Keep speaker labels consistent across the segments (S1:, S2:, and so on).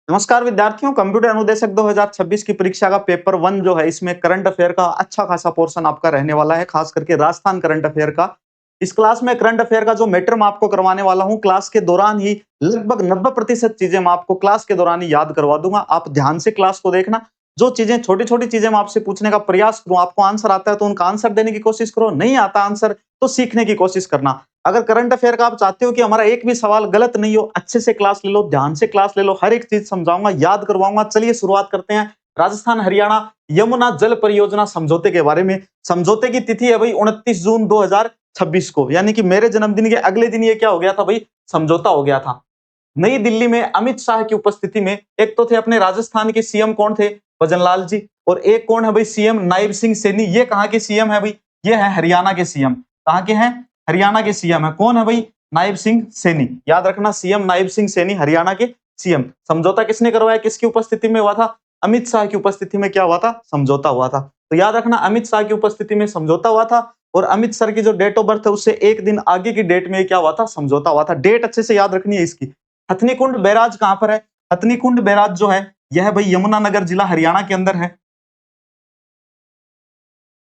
S1: नमस्कार विद्यार्थियों, कंप्यूटर अनुदेशक 2026 की परीक्षा का पेपर 1 जो है इसमें करंट अफेयर का अच्छा खासा पोर्शन आपका रहने वाला है, खास करके राजस्थान करंट अफेयर का। इस क्लास में करंट अफेयर का जो मैटर मैं आपको करवाने वाला हूं, क्लास के दौरान ही लगभग 90% चीजें मैं आपको क्लास के दौरान ही याद करवा दूंगा। आप ध्यान से क्लास को देखना। जो चीजें छोटी-छोटी चीजें मैं आपसे पूछने का प्रयास करूं, आपको आंसर आता है तो उनका आंसर देने की कोशिश करो, नहीं आता आंसर तो सीखने की कोशिश करना। अगर करंट अफेयर का आप चाहते हो कि हमारा एक भी सवाल गलत नहीं हो, अच्छे से क्लास ले लो, ध्यान से क्लास ले लो, हर एक चीज समझाऊंगा, याद करवाऊंगा। चलिए शुरुआत करते हैं। राजस्थान हरियाणा यमुना जल परियोजना समझौते के बारे में। समझौते की तिथि है भाई 29 जून 2026 को, यानी कि मेरे जन्मदिन के अगले दिन ये क्या हो गया था भाई, समझौता हो गया था। नई दिल्ली में अमित शाह की उपस्थिति में, एक तो थे अपने राजस्थान के सीएम कौन थे, भजनलाल जी, और एक कौन है भाई सीएम, नायब सिंह सैनी। ये कहाँ के सीएम है भाई, ये है हरियाणा के सीएम। कहाँ के हैं, हरियाणा के सीएम है। कौन है भाई, नायब सिंह सैनी। याद रखना, सीएम नायब सिंह सैनी, हरियाणा के सीएम। समझौता किसने करवाया, किसकी उपस्थिति में हुआ था, अमित शाह की उपस्थिति में क्या हुआ था, समझौता हुआ था। तो याद रखना, अमित शाह की उपस्थिति में समझौता हुआ था, और अमित सर की जो डेट ऑफ बर्थ है उससे एक दिन आगे की डेट में क्या हुआ था, समझौता हुआ था। डेट अच्छे से याद रखनी है इसकी। हथनीकुंड बैराज कहां पर है, हथनीकुंड बैराज जो है यह भाई यमुनानगर जिला हरियाणा के अंदर है।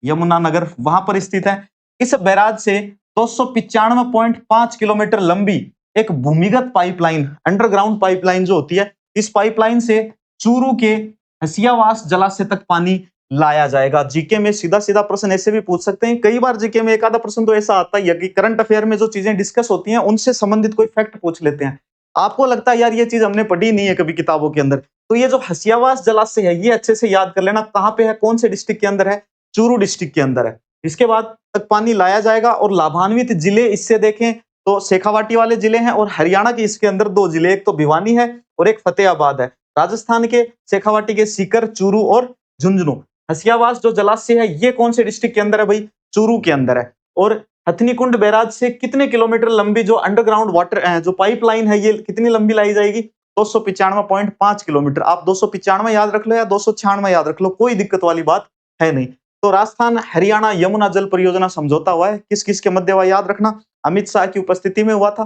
S1: यमुनानगर वहां पर स्थित है। इस बैराज से 295.5 किलोमीटर लंबी एक भूमिगत पाइपलाइन, अंडरग्राउंड पाइपलाइन जो होती है, इस पाइपलाइन से चूरू के हसियावास जलाशय तक पानी लाया जाएगा। जीके में सीधा सीधा प्रश्न ऐसे भी पूछ सकते हैं। कई बार जीके में एक आधा प्रश्न तो ऐसा आता ही है कि करंट अफेयर में जो चीजें डिस्कस होती हैं उनसे संबंधित कोई फैक्ट पूछ लेते हैं। आपको लगता है यार ये चीज हमने पढ़ी नहीं है कभी किताबों के अंदर, तो ये जो हसियावास जलाशय है ये अच्छे से याद कर लेना। कहां पे है, कौन से डिस्ट्रिक्ट के अंदर है, चूरू डिस्ट्रिक्ट के अंदर है। इसके बाद तक पानी लाया जाएगा, और लाभान्वित जिले इससे देखें तो शेखावाटी वाले जिले हैं, और हरियाणा के इसके अंदर दो जिले, एक तो भिवानी है और एक फतेहाबाद है। राजस्थान के शेखावाटी के सीकर, चूरू और झुंझुनू। हसियावास जो जलाशय है ये कौन से डिस्ट्रिक्ट के अंदर है भाई, चूरू के अंदर है। और हथनीकुंड बैराज से कितने किलोमीटर लंबी जो अंडरग्राउंड वाटर जो पाइपलाइन है ये कितनी लंबी लाई जाएगी, 295.5 किलोमीटर। आप 295 याद रख लो या 296 याद रख लो, कोई दिक्कत वाली बात है नहीं। तो राजस्थान हरियाणा यमुना जल परियोजना समझौता हुआ है, किस किस के मध्य हुआ याद रखना, अमित शाह की उपस्थिति में हुआ था।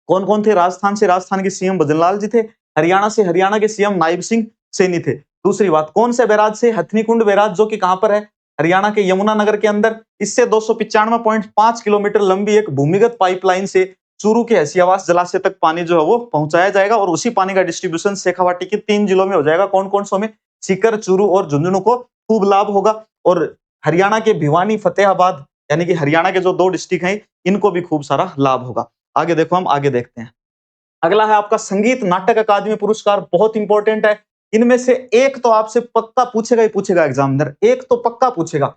S1: कौन कौन थे, राजस्थान से राजस्थान के सीएम भजनलाल जी थे, हरियाणा से हरियाणा के सीएम नायब सिंह सैनी थे। दूसरी बात, कौन से बैराज से, हथनीकुंड बैराज जो कि कहां पर है, हरियाणा के यमुनानगर के अंदर। इससे 295.5 किलोमीटर लंबी एक भूमिगत पाइपलाइन से चूरू के हसियावास जलाशय तक पानी जो है वो पहुंचाया जाएगा, और उसी पानी का डिस्ट्रीब्यूशन शेखावाटी के 3 जिलों में हो जाएगा। कौन कौन सो में, सीकर, चूरू और झुंझुनू को खूब लाभ होगा, और हरियाणा के भिवानी, फतेहाबाद, यानी कि हरियाणा के जो 2 डिस्ट्रिक्ट हैं इनको भी खूब सारा लाभ होगा। आगे देखो, हम आगे देखते हैं। अगला है आपका संगीत नाटक अकादमी पुरस्कार, बहुत इंपॉर्टेंट है। इनमें से एक तो आपसे पक्का पूछेगा ही पूछेगा एग्जामिनर, एक तो पक्का पूछेगा।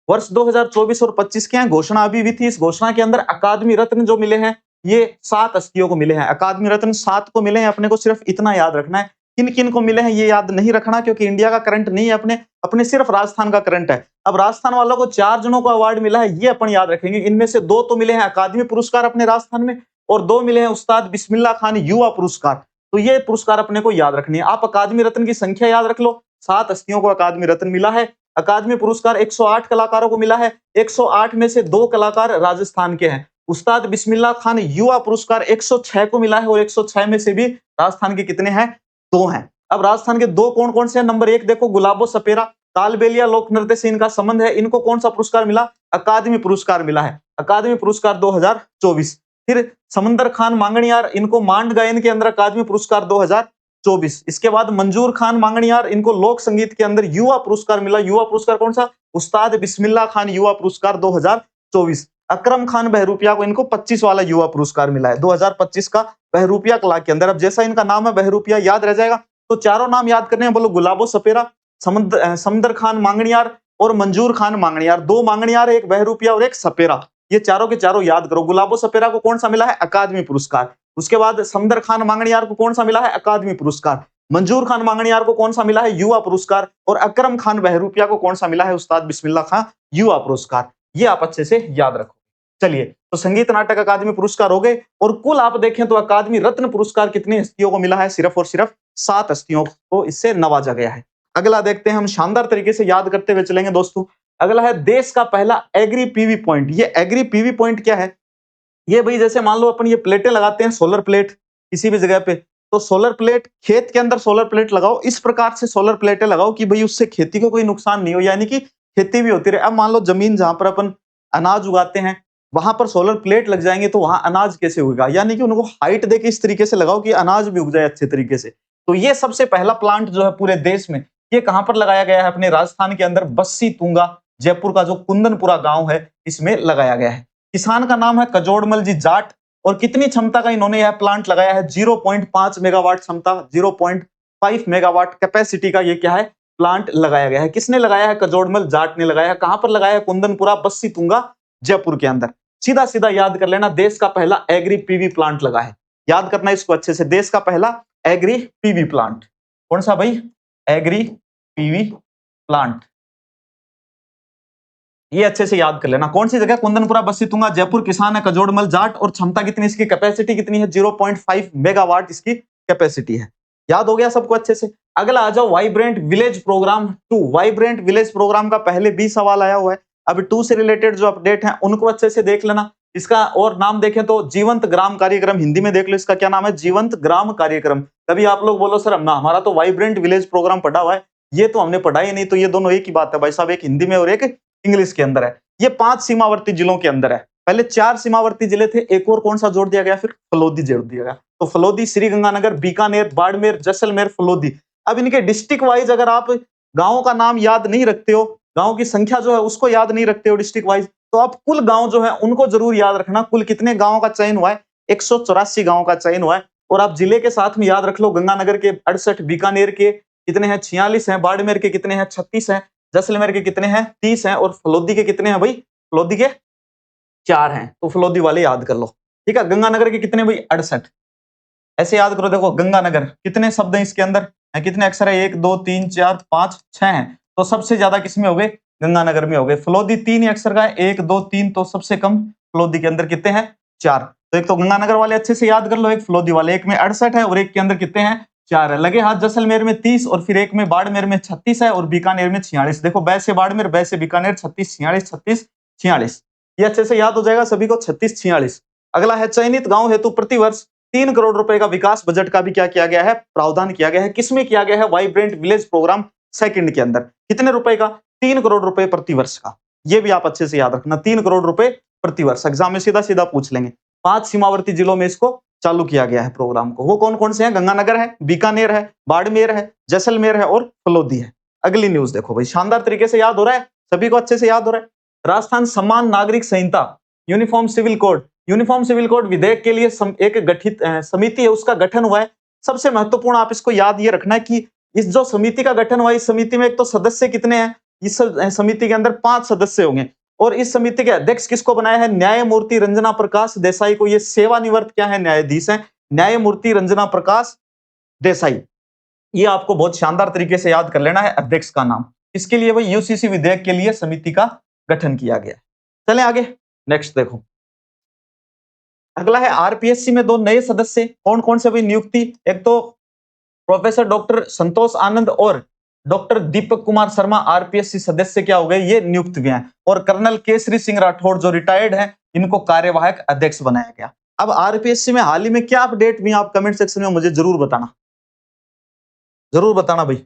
S1: वर्ष 2024 और 25 के हैं, घोषणा अभी भी थी। इस घोषणा के अंदर अकादमी रत्न जो मिले हैं ये 7 हस्तियों को मिले हैं। अकादमी रत्न 7 को मिले हैं, अपने को सिर्फ इतना याद रखना है। किन किन को मिले हैं ये याद नहीं रखना, क्योंकि इंडिया का करंट नहीं है, अपने अपने सिर्फ राजस्थान का करंट है। अब राजस्थान वालों को 4 जनों को अवार्ड मिला है, ये अपन याद रखेंगे। इनमें से 2 तो मिले हैं अकादमी पुरस्कार अपने राजस्थान में, और 2 मिले हैं उस्ताद बिस्मिल्लाह खान युवा पुरस्कार। तो ये पुरस्कार अपने को याद रखनी है। आप अकादमी रत्न की संख्या याद रख लो, 7 हस्तियों को अकादमी रत्न मिला है। अकादमी पुरस्कार 108 कलाकारों को मिला है, 108 में से 2 कलाकार राजस्थान के हैं। उस्ताद बिस्मिल्लाह खान युवा पुरस्कार 106 को मिला है, और 106 में से भी राजस्थान के कितने हैं, 2 हैं। अब राजस्थान के 2 कौन कौन से हैं, नंबर 1 देखो, गुलाबो सपेरा, तालबेलिया लोक नृत्य से इनका संबंध है। इनको कौन सा पुरस्कार मिला, अकादमी पुरस्कार मिला है, अकादमी पुरस्कार 2024। फिर समंदर खान मांगणियार, इनको मांड गायन के अंदर अकादमी पुरस्कार 2024। इसके बाद मंजूर खान मांगणियार, इनको लोक संगीत के अंदर युवा पुरस्कार मिला। युवा पुरस्कार कौन सा, उस्ताद बिस्मिल्लाह खान युवा पुरस्कार 2024। अकरम खान बहरूपिया को इनको 25 वाला युवा पुरस्कार मिला है, 2025 का बहरूपिया कला के अंदर। अब जैसा इनका नाम है बहरूपिया याद रह जाएगा, तो चारों नाम याद करने हैं, बोलो, गुलाबो सपेरा, समंदर खान मांगणियार और मंजूर खान मांगणियार। 2 मांगणियार, एक बहरूपिया और एक सपेरा, ये चारों के चारों याद करो। गुलाबो सपेरा को कौन सा मिला है, अकादमी पुरस्कार। उसके बाद समंदर खान मांगणियार को कौन सा मिला है, अकादमी पुरस्कार। मंजूर खान मांगणियार को कौन सा मिला है, युवा पुरस्कार। और अकरम खान बहरूपिया को कौन सा मिला है, उस्ताद बिस्मिल्लाह खान युवा पुरस्कार। ये आप अच्छे से याद रखो। चलिए, तो संगीत नाटक अकादमी पुरस्कार हो गए, और कुल आप देखें तो अकादमी रत्न पुरस्कार कितनी हस्तियों को मिला है, सिर्फ और सिर्फ 7 हस्तियों को इससे नवाजा गया है। अगला देखते हैं, हम शानदार तरीके से याद करते हुए चलेंगे दोस्तों। अगला है देश का पहला एग्री पीवी पॉइंट। ये एग्री पीवी पॉइंट क्या है, ये भाई जैसे मान लो अपन ये प्लेटें लगाते हैं, सोलर प्लेट किसी भी जगह पे, तो सोलर प्लेट, खेत के अंदर सोलर प्लेट लगाओ, इस प्रकार से सोलर प्लेटें लगाओ कि भाई उससे खेती को कोई नुकसान नहीं हो, यानी कि खेती भी होती रहे। अब मान लो जमीन जहां पर अपन अनाज उगाते हैं वहां पर सोलर प्लेट लग जाएंगे तो वहां अनाज कैसे उगेगा, यानी कि उनको हाइट देके इस तरीके से लगाओ कि अनाज भी उग जाए अच्छे तरीके से। तो ये सबसे पहला प्लांट जो है पूरे देश में, ये कहां पर लगाया गया है, अपने राजस्थान के अंदर बस्सी तुंगा, जयपुर का जो कुंदनपुरा गांव है इसमें लगाया गया है। किसान का नाम है कजोड़मल जी जाट, और कितनी क्षमता का इन्होंने यह प्लांट लगाया है, 0.5 मेगावाट क्षमता, 0.5 मेगावाट कैपेसिटी का ये क्या है, प्लांट लगाया गया है। किसने लगाया है, कजोड़मल जाट ने लगाया है। कहां पर लगाया है, कुंदनपुरा बस्सी तुंगा जयपुर के अंदर। सीधा सीधा याद कर लेना, देश का पहला एग्री पीवी प्लांट लगा है, याद करना इसको अच्छे से, देश का पहला एग्री पीवी प्लांट। कौन सा भाई, एग्री पीवी प्लांट, ये अच्छे से याद कर लेना। कौन सी जगह, कुंदनपुरा बस्सी तुंगा जयपुर। किसान है कजोड़मल जाट, और क्षमता कितनी, इसकी कैपेसिटी कितनी है, 0.5 मेगावाट इसकी कैपेसिटी है। याद हो गया सबको अच्छे से। अगला आ जाओ, vibrant village programme 2। Vibrant village programme का पहले भी सवाल आया हुआ है, अब 2 से रिलेटेड जो अपडेट है उनको अच्छे से देख लेना। इसका और नाम देखें तो जीवंत ग्राम कार्यक्रम, हिंदी में देख लो इसका क्या नाम है, जीवंत ग्राम कार्यक्रम। कभी आप लोग बोलो सर हमारा तो वाइब्रेंट विलेज प्रोग्राम पढ़ा हुआ है, ये तो हमने पढ़ा ही नहीं। तो ये दोनों एक ही बात है भाई साहब, एक हिंदी में और एक इंग्लिश के अंदर है। ये 5 सीमावर्ती जिलों के अंदर है, पहले 4 सीमावर्ती जिले थे, एक और कौन सा जोड़ दिया गया, फिर फलोदी जोड़ दिया गया। तो फलोदी, श्रीगंगानगर, बीकानेर, बाड़मेर, जैसलमेर, फलोदी। अब इनके डिस्ट्रिक्ट वाइज अगर आप गांवों का नाम याद नहीं रखते हो, गांव की संख्या जो है उसको याद नहीं रखते हो डिस्ट्रिक्ट वाइज, तो आप कुल गांव जो है उनको जरूर याद रखना। कुल कितने गांवों का चयन हुआ है, 184 गांवों का चयन हुआ है। और आप जिले के साथ में याद रख लो, गंगानगर के 68, बीकानेर के कितने हैं, 46 हैं, बाड़मेर के कितने हैं, 36 हैं, जैसलमेर के कितने हैं, 30 हैं, और फलोदी के कितने हैं भाई, फलोदी के 4 हैं। तो फलोदी वाले याद कर लो, ठीक है। गंगानगर के कितने भाई, 68। ऐसे याद करो, देखो गंगानगर कितने शब्द हैं इसके अंदर, कितने अक्षर है, 1 2 3 4 5 6 हैं। तो सबसे ज्यादा किसमें हो गए, गंगानगर में हो गए। फलोदी 3 ही अक्षर का है, 1 2 3, तो सबसे कम फलोदी के अंदर कितने हैं, 4। तो एक तो गंगानगर वाले अच्छे से याद कर लो, एक फलोदी वाले, एक में 68 है और एक के अंदर कितने हैं, 4 है। लगे हाथ जैसलमेर में 30, और फिर एक में बाड़मेर में 36 है, और बीकानेर में 46। देखो बै से बाड़मेर, बै से बीकानेर, 36 46 36 46, ये अच्छे से याद हो जाएगा सभी को, 36 46। अगला है, चयनित गांव हेतु प्रतिवर्ष 3 करोड़ रुपए का विकास बजट का भी क्या किया गया है, प्रावधान किया गया है। किसमें किया गया है, वाइब्रेंट विलेज प्रोग्राम सेकंड के अंदर। कितने रुपए का, 3 करोड़ रुपए प्रतिवर्ष का। ये भी आप अच्छे से याद रखना, 3 करोड़ रुपए प्रतिवर्ष, एग्जाम में सीधा सीधा पूछ लेंगे। 5 सीमावर्ती जिलों में इसको चालू किया गया है प्रोग्राम को। वो कौन कौन से हैं, गंगानगर है, बीकानेर है, बाड़मेर है, जैसलमेर है और फलोदी है। अगली न्यूज देखो भाई, शानदार तरीके से याद हो रहा है, सभी को अच्छे से याद हो रहा है। राजस्थान समान नागरिक संहिता, uniform civil code, uniform civil code विधेयक के लिए एक गठित समिति है, उसका गठन हुआ है। सबसे महत्वपूर्ण आप इसको याद ये रखना है कि इस जो समिति का गठन हुआ, इस समिति में एक तो सदस्य कितने हैं, इस समिति के अंदर 5 सदस्य होंगे। और इस समिति के अध्यक्ष किसको बनाया है, न्यायमूर्ति रंजना प्रकाश देसाई को। ये सेवानिवृत्त क्या है, न्यायाधीश है, न्यायमूर्ति रंजना प्रकाश देसाई। ये आपको बहुत शानदार तरीके से याद कर लेना है अध्यक्ष का नाम। इसके लिए भाई यूसीसी विधेयक के लिए समिति का गठन किया गया। चलें आगे, नेक्स्ट देखो। अगला है, आरपीएससी में 2 नए सदस्य, कौन कौन से भाई नियुक्ति, एक तो प्रोफेसर डॉक्टर संतोष आनंद और डॉक्टर दीपक कुमार शर्मा आरपीएससी सदस्य क्या हो गए, ये नियुक्त हुए हैं। और कर्नल केसरी सिंह राठौड़ जो रिटायर्ड हैं, इनको कार्यवाहक अध्यक्ष बनाया गया। अब आरपीएससी में हाल ही में क्या अपडेट हुई, आप कमेंट सेक्शन में मुझे जरूर बताना, जरूर बताना भाई।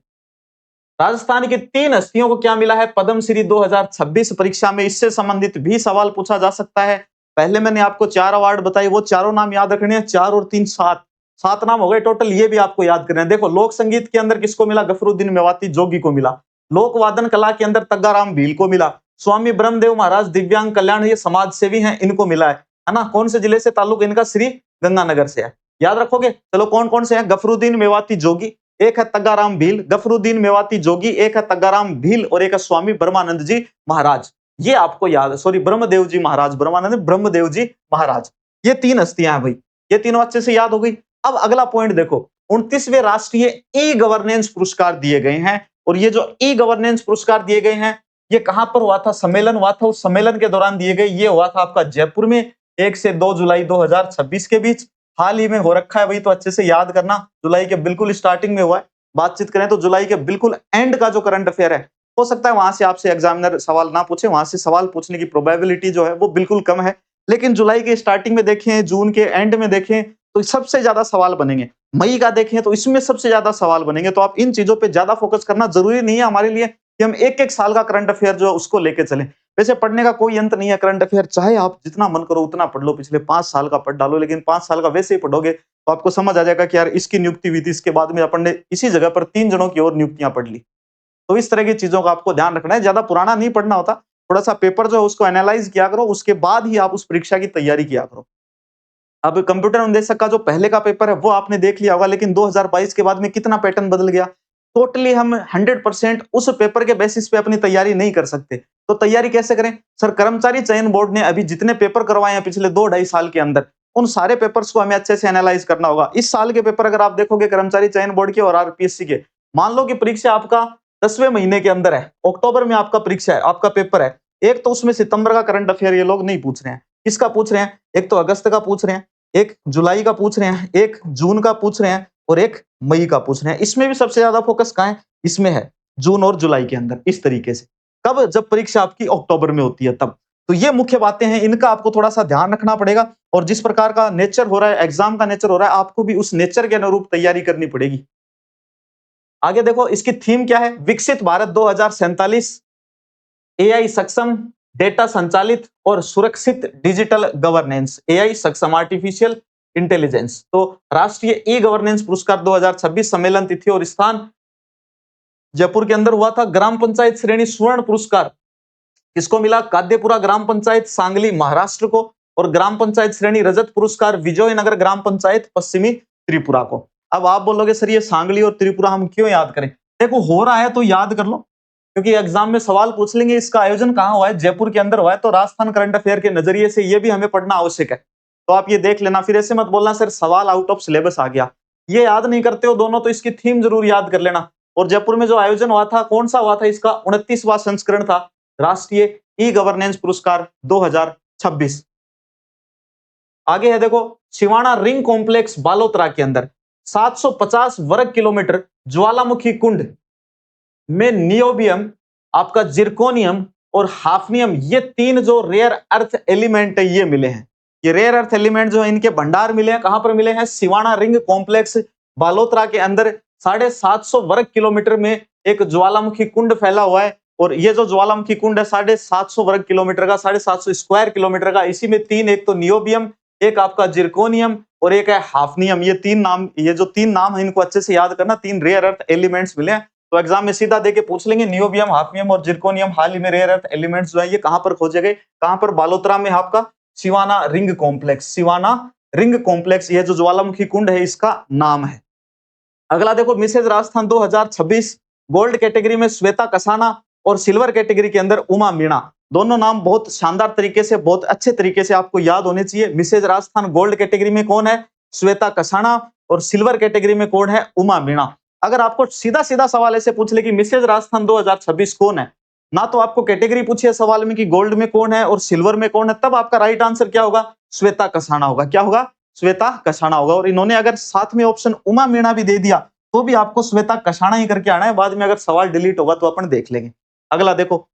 S1: राजस्थान की 3 हस्तियों को क्या मिला है, पद्मश्री 2026 परीक्षा में इससे संबंधित भी सवाल पूछा जा सकता है। पहले मैंने आपको 4 अवार्ड बताए, वो चारों नाम याद रखने हैं, 4 और 3 7 नाम हो गए टोटल, ये भी आपको याद करना है। देखो, लोक संगीत के अंदर किसको मिला, गफरुद्दीन मेवाती जोगी को मिला। लोक वादन कला के अंदर तग्गाराम भील को मिला। स्वामी ब्रह्मदेव महाराज दिव्यांग कल्याण, ये समाज सेवी हैं, इनको मिला है ना। कौन से जिले से ताल्लुक इनका, श्री गंगानगर से है, याद रखोगे। चलो कौन कौन से हैं, गफरुद्दीन मेवाती जोगी, एक है तग्गाराम भील, गफरुद्दीन मेवाती जोगी, एक है तग्गाराम भील, और एक है स्वामी ब्रह्मानंद जी महाराज। ये आपको याद है, सॉरी ब्रह्मदेव जी महाराज, ब्रह्मानंद ब्रह्मदेव जी महाराज, ये 3 हस्तियां हैं भाई, ये तीनों अच्छे से याद हो गई। अब अगला पॉइंट देखो, 29वें राष्ट्रीय ई गवर्नेंस पुरस्कार दिए गए हैं। और ये जो ई गवर्नेंस पुरस्कार दिए गए हैं, ये कहां पर हुआ था, सम्मेलन हुआ था, उस सम्मेलन के दौरान दिए गए। ये हुआ था आपका जयपुर में 1 से 2 जुलाई 2026 के बीच, हाल ही में हो रखा है भाई, तो अच्छे से याद करना। जुलाई के बिल्कुल स्टार्टिंग में हुआ है, बातचीत करें तो जुलाई के बिल्कुल एंड का जो करंट अफेयर है, हो सकता है वहां से आपसे एग्जामिनर सवाल ना पूछे, वहां से सवाल पूछने की प्रोबेबिलिटी जो है वो बिल्कुल कम है। लेकिन जुलाई के स्टार्टिंग में देखें, जून के एंड में देखें, तो सबसे ज्यादा सवाल बनेंगे। मई का देखें तो इसमें सबसे ज्यादा सवाल बनेंगे। तो आप इन चीजों पे ज्यादा फोकस करना जरूरी नहीं है हमारे लिए कि हम एक एक साल का करंट अफेयर जो है उसको लेके चलें। वैसे पढ़ने का कोई अंत नहीं है करंट अफेयर, चाहे आप जितना मन करो उतना पढ़ लो, पिछले 5 साल का पढ़ डालो, लेकिन 5 साल का वैसे ही पढ़ोगे तो आपको समझ आ जाएगा कि यार इसकी नियुक्ति हुई थी, इसके बाद में अपन ने इसी जगह पर 3 जनों की और नियुक्तियां पढ़ ली। तो इस तरह की चीजों का आपको ध्यान रखना है, ज्यादा पुराना नहीं पढ़ना होता, थोड़ा सा पेपर जो है उसको एनालाइज किया करो, उसके बाद ही आप उस परीक्षा की तैयारी किया करो। अब कंप्यूटर अनुदेशक का जो पहले का पेपर है वो आपने देख लिया होगा, लेकिन 2022 के बाद में कितना पैटर्न बदल गया। टोटली हम 100% उस पेपर के बेसिस पे अपनी तैयारी नहीं कर सकते। तो तैयारी कैसे करें सर? कर्मचारी चयन बोर्ड ने अभी जितने पेपर करवाए हैं पिछले 2-2.5 साल के अंदर, उन सारे पेपर्स को हमें अच्छे से एनालाइज करना होगा। इस साल के पेपर अगर आप देखोगे कर्मचारी चयन बोर्ड के और आरपीएससी के, मान लो कि परीक्षा आपका 10वें महीने के अंदर है, अक्टूबर में आपका परीक्षा है, आपका पेपर है, एक तो उसमें सितंबर का करंट अफेयर ये लोग नहीं पूछ रहे हैं। किसका पूछ रहे हैं? एक तो अगस्त का पूछ रहे हैं, एक जुलाई का पूछ रहे हैं, एक जून का पूछ रहे हैं और एक मई का पूछ रहे हैं। इसमें भी सबसे ज्यादा फोकस कहां है? इसमें है, जून और जुलाई के अंदर। इस तरीके से कब? जब परीक्षा आपकी अक्टूबर में होती है तब। तो ये मुख्य बातें हैं, इनका आपको थोड़ा सा ध्यान रखना पड़ेगा। और जिस प्रकार का नेचर हो रहा है, एग्जाम का नेचर हो रहा है, आपको भी उस नेचर के अनुरूप तैयारी करनी पड़ेगी। आगे देखो इसकी थीम क्या है? विकसित भारत 2047, एआई सक्षम, डेटा संचालित और सुरक्षित डिजिटल गवर्नेंस। एआई सक्षम, आर्टिफिशियल इंटेलिजेंस। तो राष्ट्रीय ई गवर्नेंस पुरस्कार 2026 सम्मेलन तिथि और स्थान जयपुर के अंदर हुआ था। ग्राम पंचायत श्रेणी स्वर्ण पुरस्कार किसको मिला? काद्यपुरा ग्राम पंचायत, सांगली, महाराष्ट्र को। और ग्राम पंचायत श्रेणी रजत पुरस्कार विजयनगर ग्राम पंचायत, पश्चिमी त्रिपुरा को। अब आप बोलोगे सर ये सांगली और त्रिपुरा हम क्यों याद करें? देखो हो रहा है तो याद कर लो, क्योंकि एग्जाम में सवाल पूछ लेंगे। इसका आयोजन कहां हुआ है? जयपुर के अंदर हुआ है। तो राजस्थान करंट अफेयर के नजरिए से ये भी हमें पढ़ना आवश्यक है। तो आप ये देख लेना, फिर ऐसे मत बोलना सर सवाल आउट ऑफ सिलेबस आ गया। ये याद नहीं करते हो दोनों, तो इसकी थीम जरूर याद कर लेना। और जयपुर में जो आयोजन हुआ था कौन सा हुआ था? इसका 29वां संस्करण था, राष्ट्रीय ई गवर्नेंस पुरस्कार 2026। आगे है देखो, शिवाना रिंग कॉम्प्लेक्स बालोतरा के अंदर 750 वर्ग किलोमीटर ज्वालामुखी कुंड में नियोबियम, आपका जिरकोनियम और हाफनियम, ये 3 जो रेयर अर्थ एलिमेंट है ये मिले हैं। ये रेयर अर्थ एलिमेंट जो है इनके भंडार मिले हैं। कहां पर मिले हैं? शिवाना रिंग कॉम्प्लेक्स बालोतरा के अंदर 750 वर्ग किलोमीटर में एक ज्वालामुखी कुंड फैला हुआ है। और ये जो ज्वालामुखी कुंड है 750 वर्ग किलोमीटर का, 750 स्क्वायर किलोमीटर का। इसी में 3, एक तो नियोबियम, एक आपका जिरकोनियम और एक है हाफनियम। ये 3 नाम, ये जो 3 नाम है इनको अच्छे से याद करना। 3 रेयर अर्थ एलिमेंट्स मिले हैं। तो एग्जाम में सीधा देके पूछ लेंगे नियोबियम, हाफनियम और जिरकोनियम हाल ही में रेयर अर्थ एलिमेंट्स जो है ये कहां पर खोजे गए? कहां पर? बालोतरा में आपका Sivana ring complex. Sivana ring complex ये जो ज्वालामुखी कुंड है इसका नाम है। अगला देखो, मिसेज राजस्थान 2026 गोल्ड कैटेगरी में श्वेता कसाना और सिल्वर कैटेगरी के अंदर उमा मीणा। दोनों नाम बहुत शानदार तरीके से, बहुत अच्छे तरीके से आपको याद होने चाहिए। मिसेज राजस्थान गोल्ड कैटेगरी में कौन है? श्वेता कसाना। और सिल्वर कैटेगरी में कौन है? उमा मीणा। अगर आपको सीधा सीधा सवाल ऐसे पूछ ले कि मिसेज राजस्थान 2026 कौन है, ना तो आपको कैटेगरी पूछी है सवाल में कि गोल्ड में कौन है और सिल्वर में कौन है, तब आपका राइट आंसर क्या होगा? श्वेता कसाना होगा। क्या होगा? श्वेता कसाना होगा। और इन्होंने अगर साथ में ऑप्शन उमा मीणा भी दे दिया तो भी आपको श्वेता कसाना ही करके आना है। बाद में अगर सवाल डिलीट होगा तो अपन देख लेंगे। अगला देखो,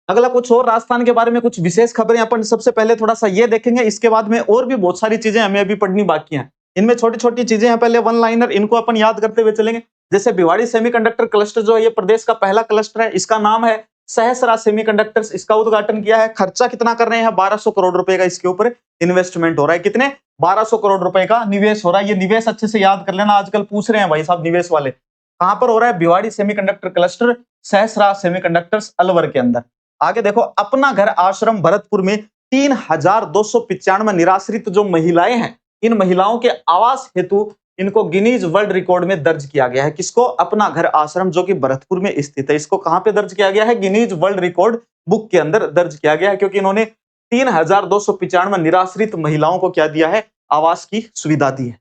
S1: अगला कुछ और राजस्थान के बारे में कुछ विशेष खबरें अपन सबसे पहले थोड़ा सा ये देखेंगे। इसके बाद में और भी बहुत सारी चीजें हमें अभी पढ़नी बाकी हैं। इनमें छोटी छोटी चीजें हैं, पहले वन लाइनर, इनको अपन याद करते हुए चलेंगे। जैसे भिवाड़ी सेमीकंडक्टर क्लस्टर जो है ये प्रदेश का पहला क्लस्टर है। इसका नाम है सहसरा सेमीकंडक्टर्स। इसका उद्घाटन किया है। खर्चा कितना कर रहे हैं? 1200 करोड़ रुपए का इसके ऊपर इन्वेस्टमेंट हो रहा है। कितने? 1200 करोड़ रुपए का निवेश हो रहा है। ये निवेश अच्छे से याद कर लेना, आजकल पूछ रहे हैं भाई साहब निवेश वाले। कहां पर हो रहा है? Bhiwadi semiconductor cluster, Sahasrara semiconductors, Alwar के अंदर। आगे देखो, अपना घर आश्रम भरतपुर में 3295 निराश्रित जो महिलाएं हैं, इन महिलाओं के आवास हेतु इनको गिनीज वर्ल्ड रिकॉर्ड में दर्ज किया गया है। किसको? अपना घर आश्रम जो कि भरतपुर में स्थित है। इसको कहां पे दर्ज किया गया है? गिनीज वर्ल्ड रिकॉर्ड बुक के अंदर दर्ज किया गया है, क्योंकि इन्होंने 3295 निराश्रित महिलाओं को क्या दिया है? आवास की सुविधा दी है।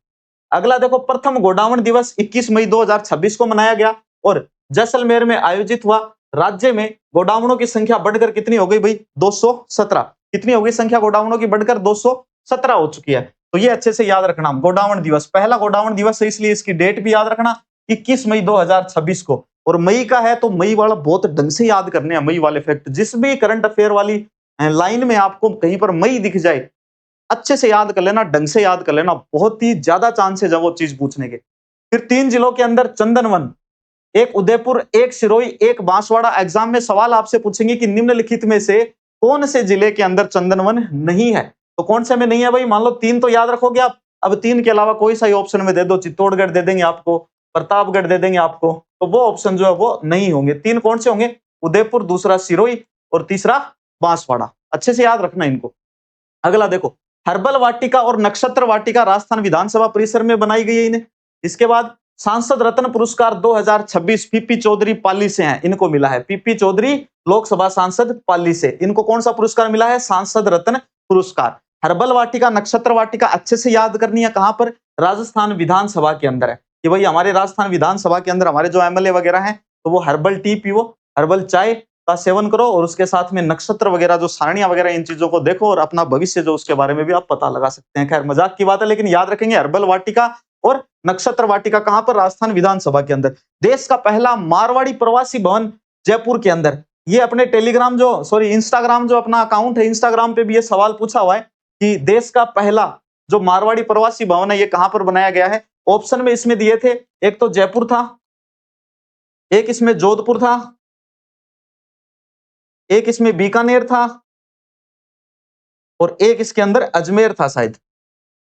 S1: अगला देखो, प्रथम गोडाउन दिवस 21 मई 2026 को मनाया गया और जैसलमेर में आयोजित हुआ। राज्य में गोडाउनों की संख्या बढ़कर कितनी हो गई भाई? 217। कितनी हो गई संख्या गोडाउनों की? बढ़कर 217 हो चुकी है। तो ये अच्छे से याद रखना, गोडाउन दिवस, पहला गोडाउन दिवस है, इसलिए इसकी डेट भी याद रखना 21 मई 2026 को। और मई का है तो मई वाला बहुत ढंग से याद करने हैं। मई वाले फैक्ट, जिस भी करंट अफेयर वाली लाइन में आपको कहीं पर मई दिख जाए अच्छे से याद कर लेना, ढंग से याद कर लेना, बहुत ही ज्यादा चांसेस है वो चीज पूछने के। फिर 3 जिलों के अंदर चंदनवन, एक उदयपुर, एक सिरोही, एक बांसवाड़ा। एग्जाम में सवाल आपसे पूछेंगे कि निम्नलिखित में से कौन से जिले के अंदर चंदनवन नहीं है? तो कौन से में नहीं है भाई? मान लो 3 तो याद रखोगे आप, अब 3 के अलावा कोई सा ही ऑप्शन में दे दो, चित्तौड़गढ़ दे देंगे आपको, प्रतापगढ़ दे देंगे आपको, तो वो ऑप्शन जो है वो नहीं होंगे। 3 कौन से होंगे? उदयपुर, दूसरा सिरोही और तीसरा बांसवाड़ा। अच्छे से याद रखना इनको। अगला देखो, हर्बल वाटिका और नक्षत्र वाटिका राजस्थान विधानसभा परिसर में बनाई गई है इन्हें। इसके बाद सांसद रत्न पुरस्कार 2026 पीपी चौधरी पाली से हैं, इनको मिला है। पीपी चौधरी लोकसभा सांसद पाली से, इनको कौन सा पुरस्कार मिला है? सांसद रत्न पुरस्कार। हर्बल वाटिका, नक्षत्र वाटिका अच्छे से याद करनी है। कहां पर? राजस्थान विधानसभा के अंदर है कि भाई हमारे राजस्थान विधानसभा के अंदर हमारे जो एमएलए वगैरह हैं, तो वो हर्बल टी पियो, हर्बल चाय का सेवन करो और उसके साथ में नक्षत्र वगैरह जो सारणियां वगैरह इन चीजों को देखो और अपना भविष्य जो उसके बारे में भी आप पता लगा सकते हैं। खैर मजाक की बात है, लेकिन याद रखेंगे हर्बल वाटिका और नक्षत्र वाटिका कहां पर? राजस्थान विधानसभा के अंदर। देश का पहला मारवाड़ी प्रवासी भवन जयपुर के अंदर। ये अपने टेलीग्राम जो इंस्टाग्राम जो अपना अकाउंट है, इंस्टाग्राम पे भी ये सवाल पूछा हुआ है कि देश का पहला जो मारवाड़ी प्रवासी भवन है ये कहां पर बनाया गया है? ऑप्शन में इसमें दिए थे, एक तो जयपुर था, एक इसमें जोधपुर था, एक इसमें बीकानेर था और एक इसके अंदर अजमेर था, शायद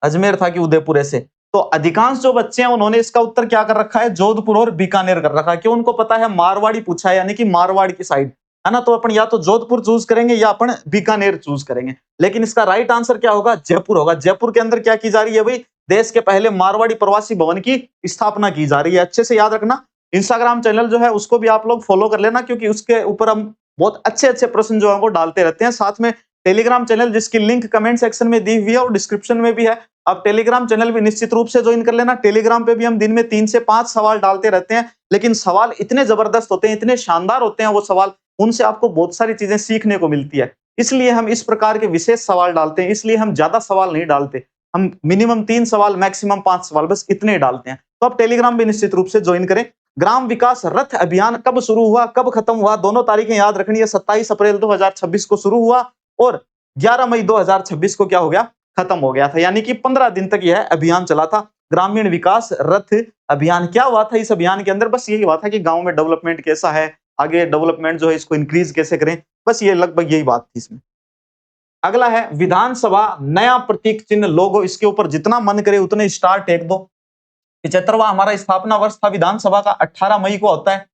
S1: अजमेर था कि उदयपुर। ऐसे तो अधिकांश जो बच्चे हैं उन्होंने इसका उत्तर क्या कर रखा है? जोधपुर और बीकानेर कर रखा है। क्यों? उनको पता है मारवाड़ी पूछा है, यानी कि मारवाड़ की साइड है ना, तो अपन या तो जोधपुर चूज करेंगे या अपन बीकानेर चूज करेंगे। लेकिन इसका राइट आंसर क्या होगा? जयपुर होगा। जयपुर के अंदर क्या की जा रही है भाई? देश के पहले मारवाड़ी प्रवासी भवन की स्थापना की जा रही है। अच्छे से याद रखना। इंस्टाग्राम चैनल जो है उसको भी आप लोग फॉलो कर लेना, क्योंकि उसके ऊपर हम बहुत अच्छे अच्छे प्रश्न जो है वो डालते रहते हैं। साथ में टेलीग्राम चैनल जिसकी लिंक कमेंट सेक्शन में दी हुई है और डिस्क्रिप्शन में भी है, आप टेलीग्राम चैनल भी निश्चित रूप से ज्वाइन कर लेना। टेलीग्राम पे भी हम दिन में 3 से 5 सवाल डालते रहते हैं, लेकिन सवाल इतने जबरदस्त होते हैं, इतने शानदार होते हैं वो सवाल, उनसे आपको बहुत सारी चीजें सीखने को मिलती है। इसलिए हम इस प्रकार के विशेष सवाल डालते हैं, इसलिए हम ज्यादा सवाल नहीं डालते। हम मिनिमम 3 सवाल, मैक्सिमम 5 सवाल, बस इतने डालते हैं। तो आप टेलीग्राम भी निश्चित रूप से ज्वाइन करें। ग्राम विकास रथ अभियान कब शुरू हुआ, कब खत्म हुआ? दोनों तारीखें याद रखनी है। 27 अप्रैल 2026 को शुरू हुआ और 11 मई 2026 को क्या हो गया? खत्म हो गया था। यानी कि 15 दिन तक यह अभियान चला था, ग्रामीण विकास रथ अभियान। क्या हुआ था इस अभियान के अंदर? बस यही हुआ था कि गांव में डेवलपमेंट कैसा है, आगे डेवलपमेंट जो है इसको इंक्रीज कैसे करें, बस ये लगभग यही बात थी इसमें। अगला है विधानसभा नया प्रतीक चिन्ह लोगो। इसके ऊपर जितना मन करे उतने स्टार टेक दो। 75वां हमारा स्थापना वर्ष था विधानसभा का, 18 मई को होता है।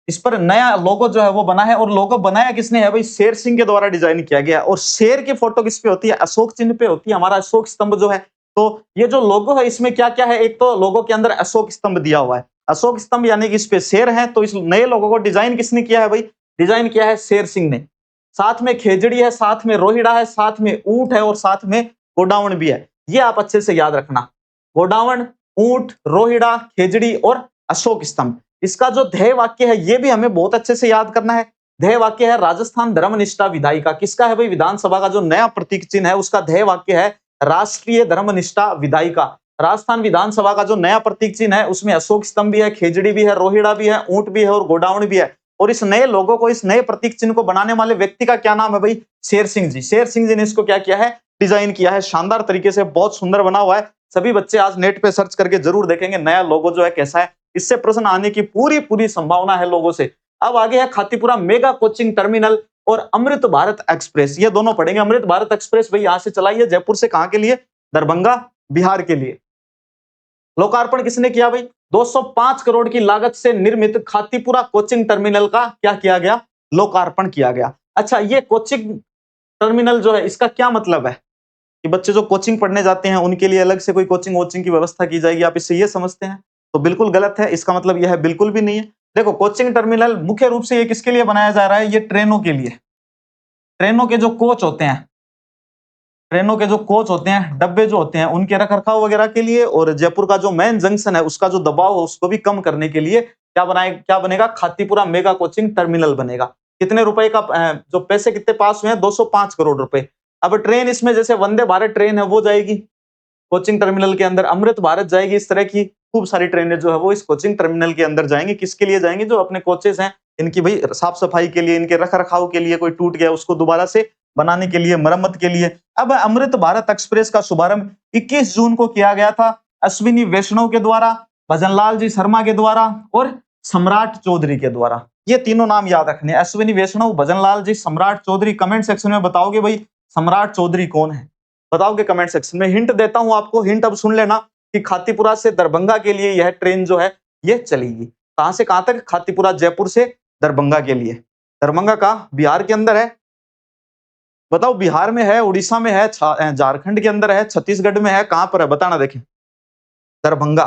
S1: इस पर नया लोगो जो है वो बना है, और लोगो बनाया किसने है भाई? शेर सिंह के द्वारा डिजाइन किया गया। और शेर की फोटो किस पे होती है? अशोक चिन्ह पे होती है, हमारा अशोक स्तंभ जो है। तो ये जो लोगो है इसमें क्या क्या है? एक तो लोगो के अंदर अशोक स्तंभ दिया हुआ है, अशोक स्तंभ यानी कि इस पे शेर है। तो इस नए लोगो को डिजाइन किसने किया है भाई? डिजाइन किया है शेर सिंह ने। साथ में खेजड़ी है, साथ में रोहिड़ा है, साथ में ऊंट है और साथ में गोडावण भी है। ये आप अच्छे से याद रखना, गोडावण, ऊंट, रोहिड़ा, खेजड़ी और अशोक स्तंभ। इसका जो ध्येय वाक्य है ये भी हमें बहुत अच्छे से याद करना है। ध्येय वाक्य है राजस्थान धर्मनिष्ठा विधायिका। किसका है भाई? विधानसभा का जो नया प्रतीक चिन्ह है उसका ध्येय वाक्य है राष्ट्रीय धर्मनिष्ठा विधायिका। राजस्थान विधानसभा का जो नया प्रतीक चिन्ह है उसमें अशोक स्तंभ भी है, खेजड़ी भी है, रोहिड़ा भी है, ऊंट भी है और गोडावण भी है। और इस नए लोगों को, इस नए प्रतीक चिन्ह को बनाने वाले व्यक्ति का क्या नाम है भाई? शेर सिंह जी। शेर सिंह जी ने इसको क्या किया है? डिजाइन किया है। शानदार तरीके से, बहुत सुंदर बना हुआ है। सभी बच्चे आज नेट पे सर्च करके जरूर देखेंगे नया लोगो जो है कैसा है। इससे प्रश्न आने की पूरी पूरी संभावना है लोगों से। अब आगे है खातीपुरा मेगा कोचिंग टर्मिनल और अमृत भारत एक्सप्रेस। ये दोनों पढ़ेंगे। अमृत भारत एक्सप्रेस भाई यहां से चलाई है जयपुर से, कहां के लिए? दरभंगा, बिहार के लिए। लोकार्पण किसने किया भाई? 205 करोड़ की लागत से निर्मित खातीपुरा कोचिंग टर्मिनल का क्या किया गया? लोकार्पण किया गया। अच्छा, ये कोचिंग टर्मिनल जो है इसका क्या मतलब है? कि बच्चे जो कोचिंग पढ़ने जाते हैं उनके लिए अलग से कोई कोचिंग वोचिंग की व्यवस्था की जाएगी, आप इससे ये समझते हैं? तो बिल्कुल गलत है। इसका मतलब यह है बिल्कुल भी नहीं है। देखो, कोचिंग टर्मिनल मुख्य रूप से ये किसके लिए बनाया जा रहा है? ये ट्रेनों के लिए। ट्रेनों के जो कोच होते हैं, ट्रेनों के जो कोच होते हैं, डब्बे जो होते हैं, उनके रख रखाव वगैरह के लिए, और जयपुर का जो मेन जंक्शन है उसका जो दबाव है उसको भी कम करने के लिए क्या बनेगा? खातीपुरा मेगा कोचिंग टर्मिनल बनेगा। कितने रुपए का जो पैसे कितने पास हुए हैं? 205 करोड़ रुपए। अब ट्रेन इसमें जैसे वंदे भारत ट्रेन है वो जाएगी कोचिंग टर्मिनल के अंदर, अमृत भारत जाएगी, इस तरह की खूब सारी ट्रेनें जो है वो इस कोचिंग टर्मिनल के अंदर जाएंगी। किसके लिए जाएंगी? जो अपने कोचेस हैं इनकी भाई साफ सफाई के लिए, इनके रख रखाव के लिए, कोई टूट गया उसको दोबारा से बनाने के लिए, मरम्मत के लिए। अब अमृत भारत एक्सप्रेस का शुभारंभ 21 जून को किया गया था अश्विनी वैष्णव के द्वारा, भजनलाल जी शर्मा के द्वारा और सम्राट चौधरी के द्वारा। ये तीनों नाम याद रखने, अश्विनी वैष्णव, भजनलाल जी, सम्राट चौधरी। कमेंट सेक्शन में बताओगे भाई सम्राट चौधरी कौन है, बताओगे कमेंट सेक्शन में। हिंट देता हूं आपको, हिंट अब सुन लेना कि खातीपुरा से दरभंगा के लिए यह ट्रेन जो है ये चलेगी। कहां से कहां तक? खातीपुरा, जयपुर से दरभंगा के लिए। दरभंगा का बिहार के अंदर है, बताओ बिहार में है, उड़ीसा में है, झारखंड के अंदर है, छत्तीसगढ़ में है, कहां पर है बताना। देखें Darbhanga.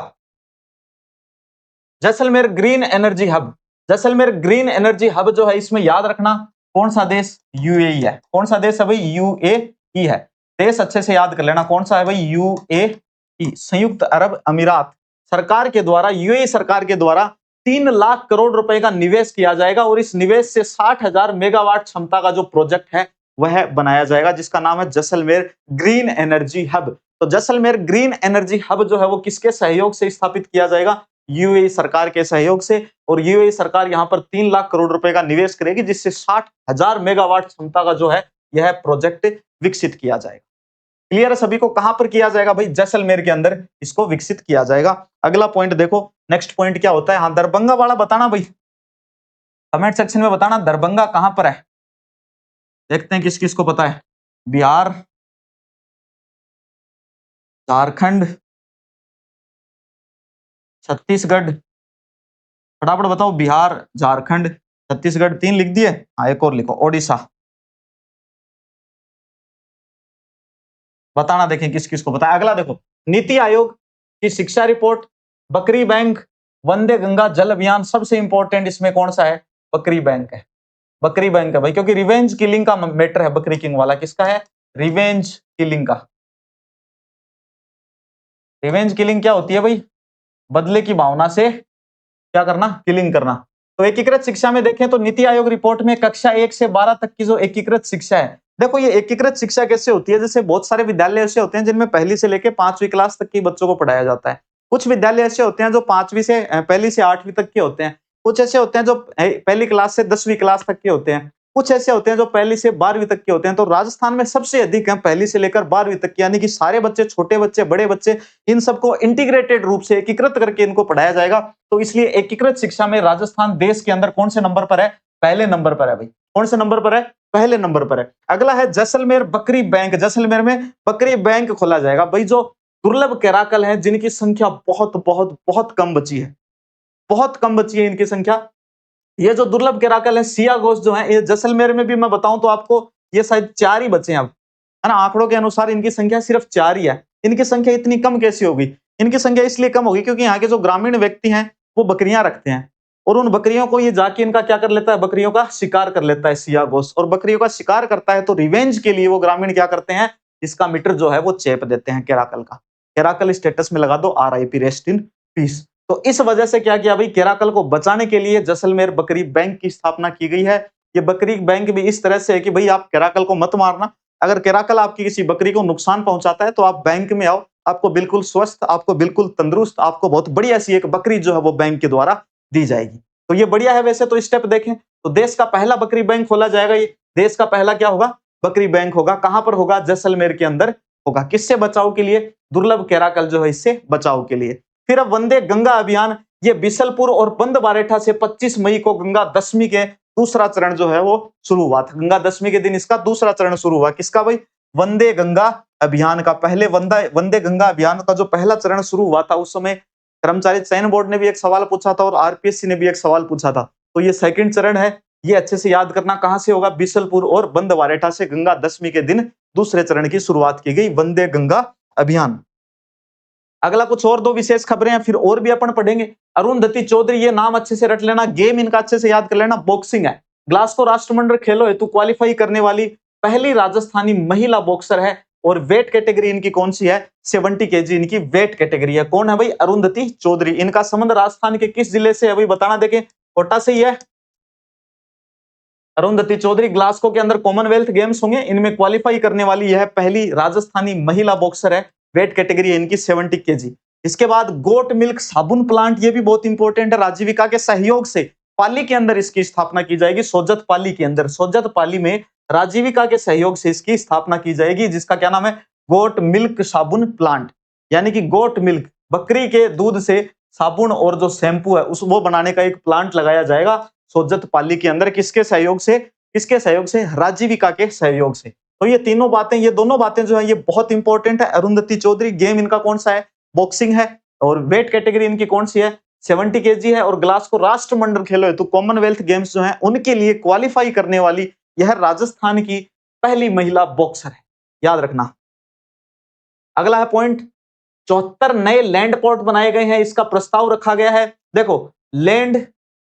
S1: Jaisalmer green energy hub, Jaisalmer green energy hub जो है इसमें याद रखना कौन सा देश? यूएई है। कौन सा देश है भाई? यूएई है। देश अच्छे से याद कर लेना कौन सा है भाई? यूएई, संयुक्त अरब अमीरात। सरकार के द्वारा, यूएई सरकार के द्वारा 3 लाख करोड़ रुपए का निवेश किया जाएगा और इस निवेश से 60,000 मेगावाट क्षमता का जो प्रोजेक्ट है वह बनाया जाएगा, जिसका नाम है जैसलमेर ग्रीन एनर्जी हब। तो जैसलमेर ग्रीन एनर्जी हब जो है वो किसके सहयोग से स्थापित किया जाएगा? यूएई सरकार के सहयोग से। और यूएई सरकार यहां पर 3 लाख करोड़ रुपए का निवेश करेगी, जिससे 60,000 मेगावाट क्षमता का जो है यह प्रोजेक्ट विकसित किया जाएगा। क्लियर है सभी को? कहां पर किया जाएगा भाई? जैसलमेर के अंदर इसको विकसित किया जाएगा। अगला पॉइंट देखो, नेक्स्ट पॉइंट क्या होता है? हाँ, दरभंगा वाला बताना भाई, कमेंट सेक्शन में बताना दरभंगा कहां पर है। देखते हैं किस किस को पता है। बिहार, झारखंड, छत्तीसगढ़, फटाफट बताओ। बिहार, झारखंड, छत्तीसगढ़, 3 लिख दिए। हाँ, एक और लिखो, ओडिशा। बताना देखें किस किस को पता है। अगला देखो, नीति आयोग की शिक्षा रिपोर्ट, बकरी बैंक, वंदे गंगा जल अभियान। सबसे इंपॉर्टेंट इसमें कौन सा है? बकरी बैंक है। बकरी बैंक है भाई, क्योंकि रिवेंज किलिंग का मैटर है बकरी किंग वाला। किसका है? रिवेंज किलिंग का। रिवेंज किलिंग क्या होती है भाई? बदले की भावना से क्या करना? किलिंग करना। तो एकीकृत शिक्षा में देखें तो नीति आयोग रिपोर्ट में कक्षा 1 से 12 तक की जो एकीकृत शिक्षा है, देखो ये एकीकृत शिक्षा कैसे होती है? जैसे बहुत सारे विद्यालय ऐसे होते हैं जिनमें पहली से लेकर 5वीं क्लास तक के बच्चों को पढ़ाया जाता है। कुछ विद्यालय ऐसे होते हैं जो पहली से 8वीं तक के होते हैं। कुछ ऐसे होते हैं जो पहली क्लास से 10वीं क्लास तक के होते हैं। कुछ ऐसे होते हैं जो पहली से 12वीं तक के होते हैं। तो राजस्थान में सबसे अधिक है पहली से लेकर 12वीं तक के, यानी कि सारे बच्चे, छोटे बच्चे, बड़े बच्चे, इन सबको इंटीग्रेटेड रूप से एकीकृत करके इनको पढ़ाया जाएगा। तो इसलिए एकीकृत शिक्षा में राजस्थान देश के अंदर कौन से नंबर पर है? पहले नंबर पर है भाई। कौन से नंबर पर है? पहले नंबर पर है। अगला है जैसलमेर बकरी बैंक। जैसलमेर में बकरी बैंक खोला जाएगा भाई। जो दुर्लभ कैराकल है जिनकी संख्या बहुत बहुत बहुत कम बची है, बहुत कम बची है इनकी संख्या। ये जो दुर्लभ कैराकल है, सिया घोष जो है, ये जैसलमेर में भी मैं बताऊं तो आपको ये शायद 4 ही बचे हैं अब, है ना। आंकड़ों के अनुसार इनकी संख्या सिर्फ 4 ही है। इनकी संख्या इतनी कम कैसी होगी? इनकी संख्या इसलिए कम होगी क्योंकि यहाँ के जो ग्रामीण व्यक्ति हैं वो बकरियां रखते हैं और उन बकरियों को ये जाके इनका क्या कर लेता है? बकरियों का शिकार कर लेता है सिया घोष। और बकरियों का शिकार करता है तो रिवेंज के लिए वो ग्रामीण क्या करते हैं? इसका मीटर जो है वो चेप देते हैं कैराकल का। कैराकल स्टेटस में लगा दो RIP, रेस्ट इन पीस। तो इस वजह से क्या किया भाई? कैराकल को बचाने के लिए जैसलमेर बकरी बैंक की स्थापना की गई है। ये बकरी बैंक भी इस तरह से है कि भाई आप कैराकल को मत मारना। अगर कैराकल आपकी किसी बकरी को नुकसान पहुंचाता है तो आप बैंक में आओ, आपको बिल्कुल स्वस्थ, आपको बिल्कुल तंदुरुस्त, आपको बहुत बढ़िया सी एक बकरी जो है वो बैंक के द्वारा दी जाएगी। तो ये बढ़िया है। वैसे तो स्टेप देखें तो देश का पहला बकरी बैंक खोला जाएगा। ये देश का पहला क्या होगा? बकरी बैंक होगा। कहां पर होगा? जैसलमेर के अंदर होगा। किससे बचाव के लिए? दुर्लभ कैराकल जो है इससे बचाव के लिए। फिर अब वंदे गंगा अभियान, ये बिसलपुर और बंदबारेठा से 25 मई को गंगा दशमी के दूसरा चरण जो है वो शुरू हुआ था। गंगा दशमी के दिन इसका दूसरा चरण शुरू हुआ। किसका भाई? वंदे गंगा अभियान का। पहले वंदे गंगा अभियान का जो पहला चरण शुरू हुआ था उस समय कर्मचारी चयन बोर्ड ने भी एक सवाल पूछा था और RPSC ने भी एक सवाल पूछा था। तो ये सेकंड चरण है, ये अच्छे से याद करना। कहां से होगा? बिसलपुर और बंदवारेठा से गंगा दशमी के दिन दूसरे चरण की शुरुआत की गई, वंदे गंगा अभियान। अगला कुछ और 2 विशेष खबरें हैं, फिर और भी अपन पढ़ेंगे। अरुंधति चौधरी, ये नाम अच्छे से रट लेना, गेम इनका अच्छे से याद कर लेना, बॉक्सिंग है। ग्लासगो राष्ट्रमंडल खेलों हेतु क्वालिफाई करने वाली पहली राजस्थानी महिला बॉक्सर है और वेट कैटेगरी इनकी कौन सी है? 70 kg इनकी वेट कैटेगरी है। कौन है भाई? अरुंधति चौधरी। इनका संबंध राजस्थान के किस जिले से है भाई? बताना। देखें कोटा से ही है। अरुंधति चौधरी ग्लासगो के अंदर कॉमनवेल्थ गेम्स होंगे, इनमें क्वालिफाई करने वाली यह पहली राजस्थानी महिला बॉक्सर है। वेट कैटेगरी है इनकी 70 kg। इसके बाद गोट मिल्क साबुन प्लांट, ये भी बहुत इंपॉर्टेंट है। राजीविका के सहयोग से पाली के अंदर इसकी स्थापना की जाएगी, सोजत पाली के अंदर। सोजत पाली में राजीविका के सहयोग से इसकी स्थापना की जाएगी, जिसका क्या नाम है, गोट मिल्क साबुन प्लांट। यानी कि गोट मिल्क, बकरी के दूध से साबुन और जो शैम्पू है उस वो बनाने का एक प्लांट लगाया जाएगा सोजत पाली के अंदर। किसके सहयोग से? किसके सहयोग से? राजीविका के सहयोग से। तो ये तीनों बातें, ये दोनों बातें जो है ये बहुत इंपॉर्टेंट है। अरुंधति चौधरी, गेम इनका कौन सा है? बॉक्सिंग है। और वेट कैटेगरी इनकी कौन सी है? 70 केजी है। और ग्लासगो राष्ट्रमंडल खेलों हेतु कॉमनवेल्थ गेम्स जो है उनके लिए क्वालिफाई करने वाली यह राजस्थान की पहली महिला बॉक्सर है, याद रखना। अगला है पॉइंट, 74 नए लैंड पोर्ट बनाए गए हैं, इसका प्रस्ताव रखा गया है। देखो, land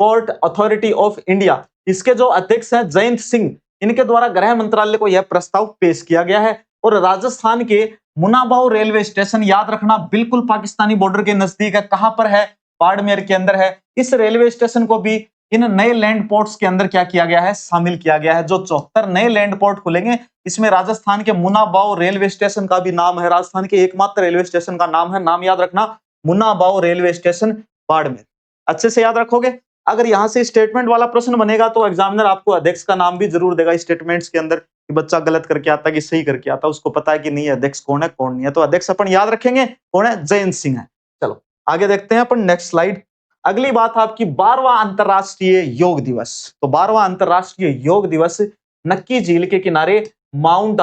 S1: port authority of India, इसके जो अध्यक्ष हैं जयंत सिंह, इनके द्वारा गृह मंत्रालय को यह प्रस्ताव पेश किया गया है। और राजस्थान के मुनाबाव रेलवे स्टेशन, याद रखना, बिल्कुल पाकिस्तानी बॉर्डर के नजदीक है। कहां पर है? बाड़मेर के अंदर है। इस रेलवे स्टेशन को भी इन नए लैंड पोर्ट्स के अंदर क्या किया गया है? शामिल किया गया है। जो 74 नए लैंड पोर्ट खुलेंगे, इसमें राजस्थान के मुनाबाव रेलवे स्टेशन का भी नाम है। राजस्थान के एकमात्र रेलवे स्टेशन का नाम है, नाम याद रखना, मुनाबाव रेलवे स्टेशन बाड़मेर। अच्छे से याद रखोगे। अगर यहां से स्टेटमेंट वाला प्रश्न बनेगा तो एग्जामिनर आपको अध्यक्ष का नाम भी जरूर देगा स्टेटमेंट्स के अंदर, कि बच्चा गलत करके आता कि सही करके आता, उसको पता है कि नहीं अध्यक्ष कौन है कौन नहीं है। तो अध्यक्ष अपन याद रखेंगे कौन है? जयंत सिंह है। चलो आगे देखते हैं अपन, नेक्स्ट स्लाइड। अगली बात आपकी 12वां अंतरराष्ट्रीय योग दिवस। तो 12वां अंतरराष्ट्रीय योग दिवस, नक्की झील के किनारे माउंट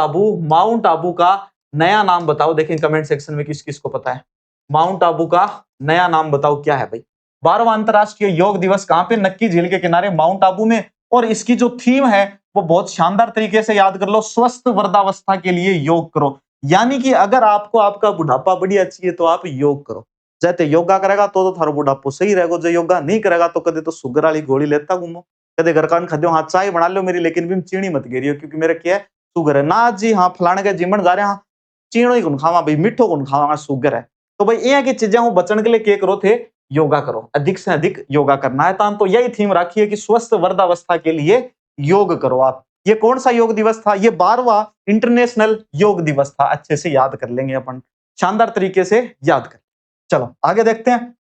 S1: आबू का नया नाम बताओ। देखें कमेंट सेक्शन में किस किस को पता है माउंट आबू का नया नाम बताओ क्या है भाई। 12वां अंतरराष्ट्रीय योग दिवस कहां पे? नक्की झील के किनारे माउंट आबू में। और इसकी जो थीम है वो बहुत शानदार तरीके से याद कर लो, स्वस्थ वृद्धावस्था के लिए योग करो। यानी कि अगर आपको आपका बुढ़ापा बढ़िया चाहिए तो आप योग करो। जैसे योगा करेगा तो थारो बुढ़ापो सही रहेगा, जो योगा नहीं करेगा तो कदे तो शुगर वाली गोली लेता घूमो, कदे घर का खाद्यो, हाँ चाय बना लो मेरी, लेकिन भी चीनी मत गिरियो क्योंकि मेरा क्या है, शुगर है ना जी। हाँ फलाने के जिमन जा रहे, हाँ चीनो ही कौन खावा भाई, मिठो कौन खावा, शुगर है। तो भाई ये की चीजें हूँ बचने के लिए क्या करो थे? योगा करो, अधिक से अधिक योगा करना है। तो यही थीम रखिए कि स्वस्थ वृद्धावस्था के लिए योग करो आप। ये कौन सा योग दिवस था? ये 12वां इंटरनेशनल योग दिवस था। अच्छे से याद कर लेंगे अपन, शानदार तरीके से याद कर। चलो आगे देखते हैं।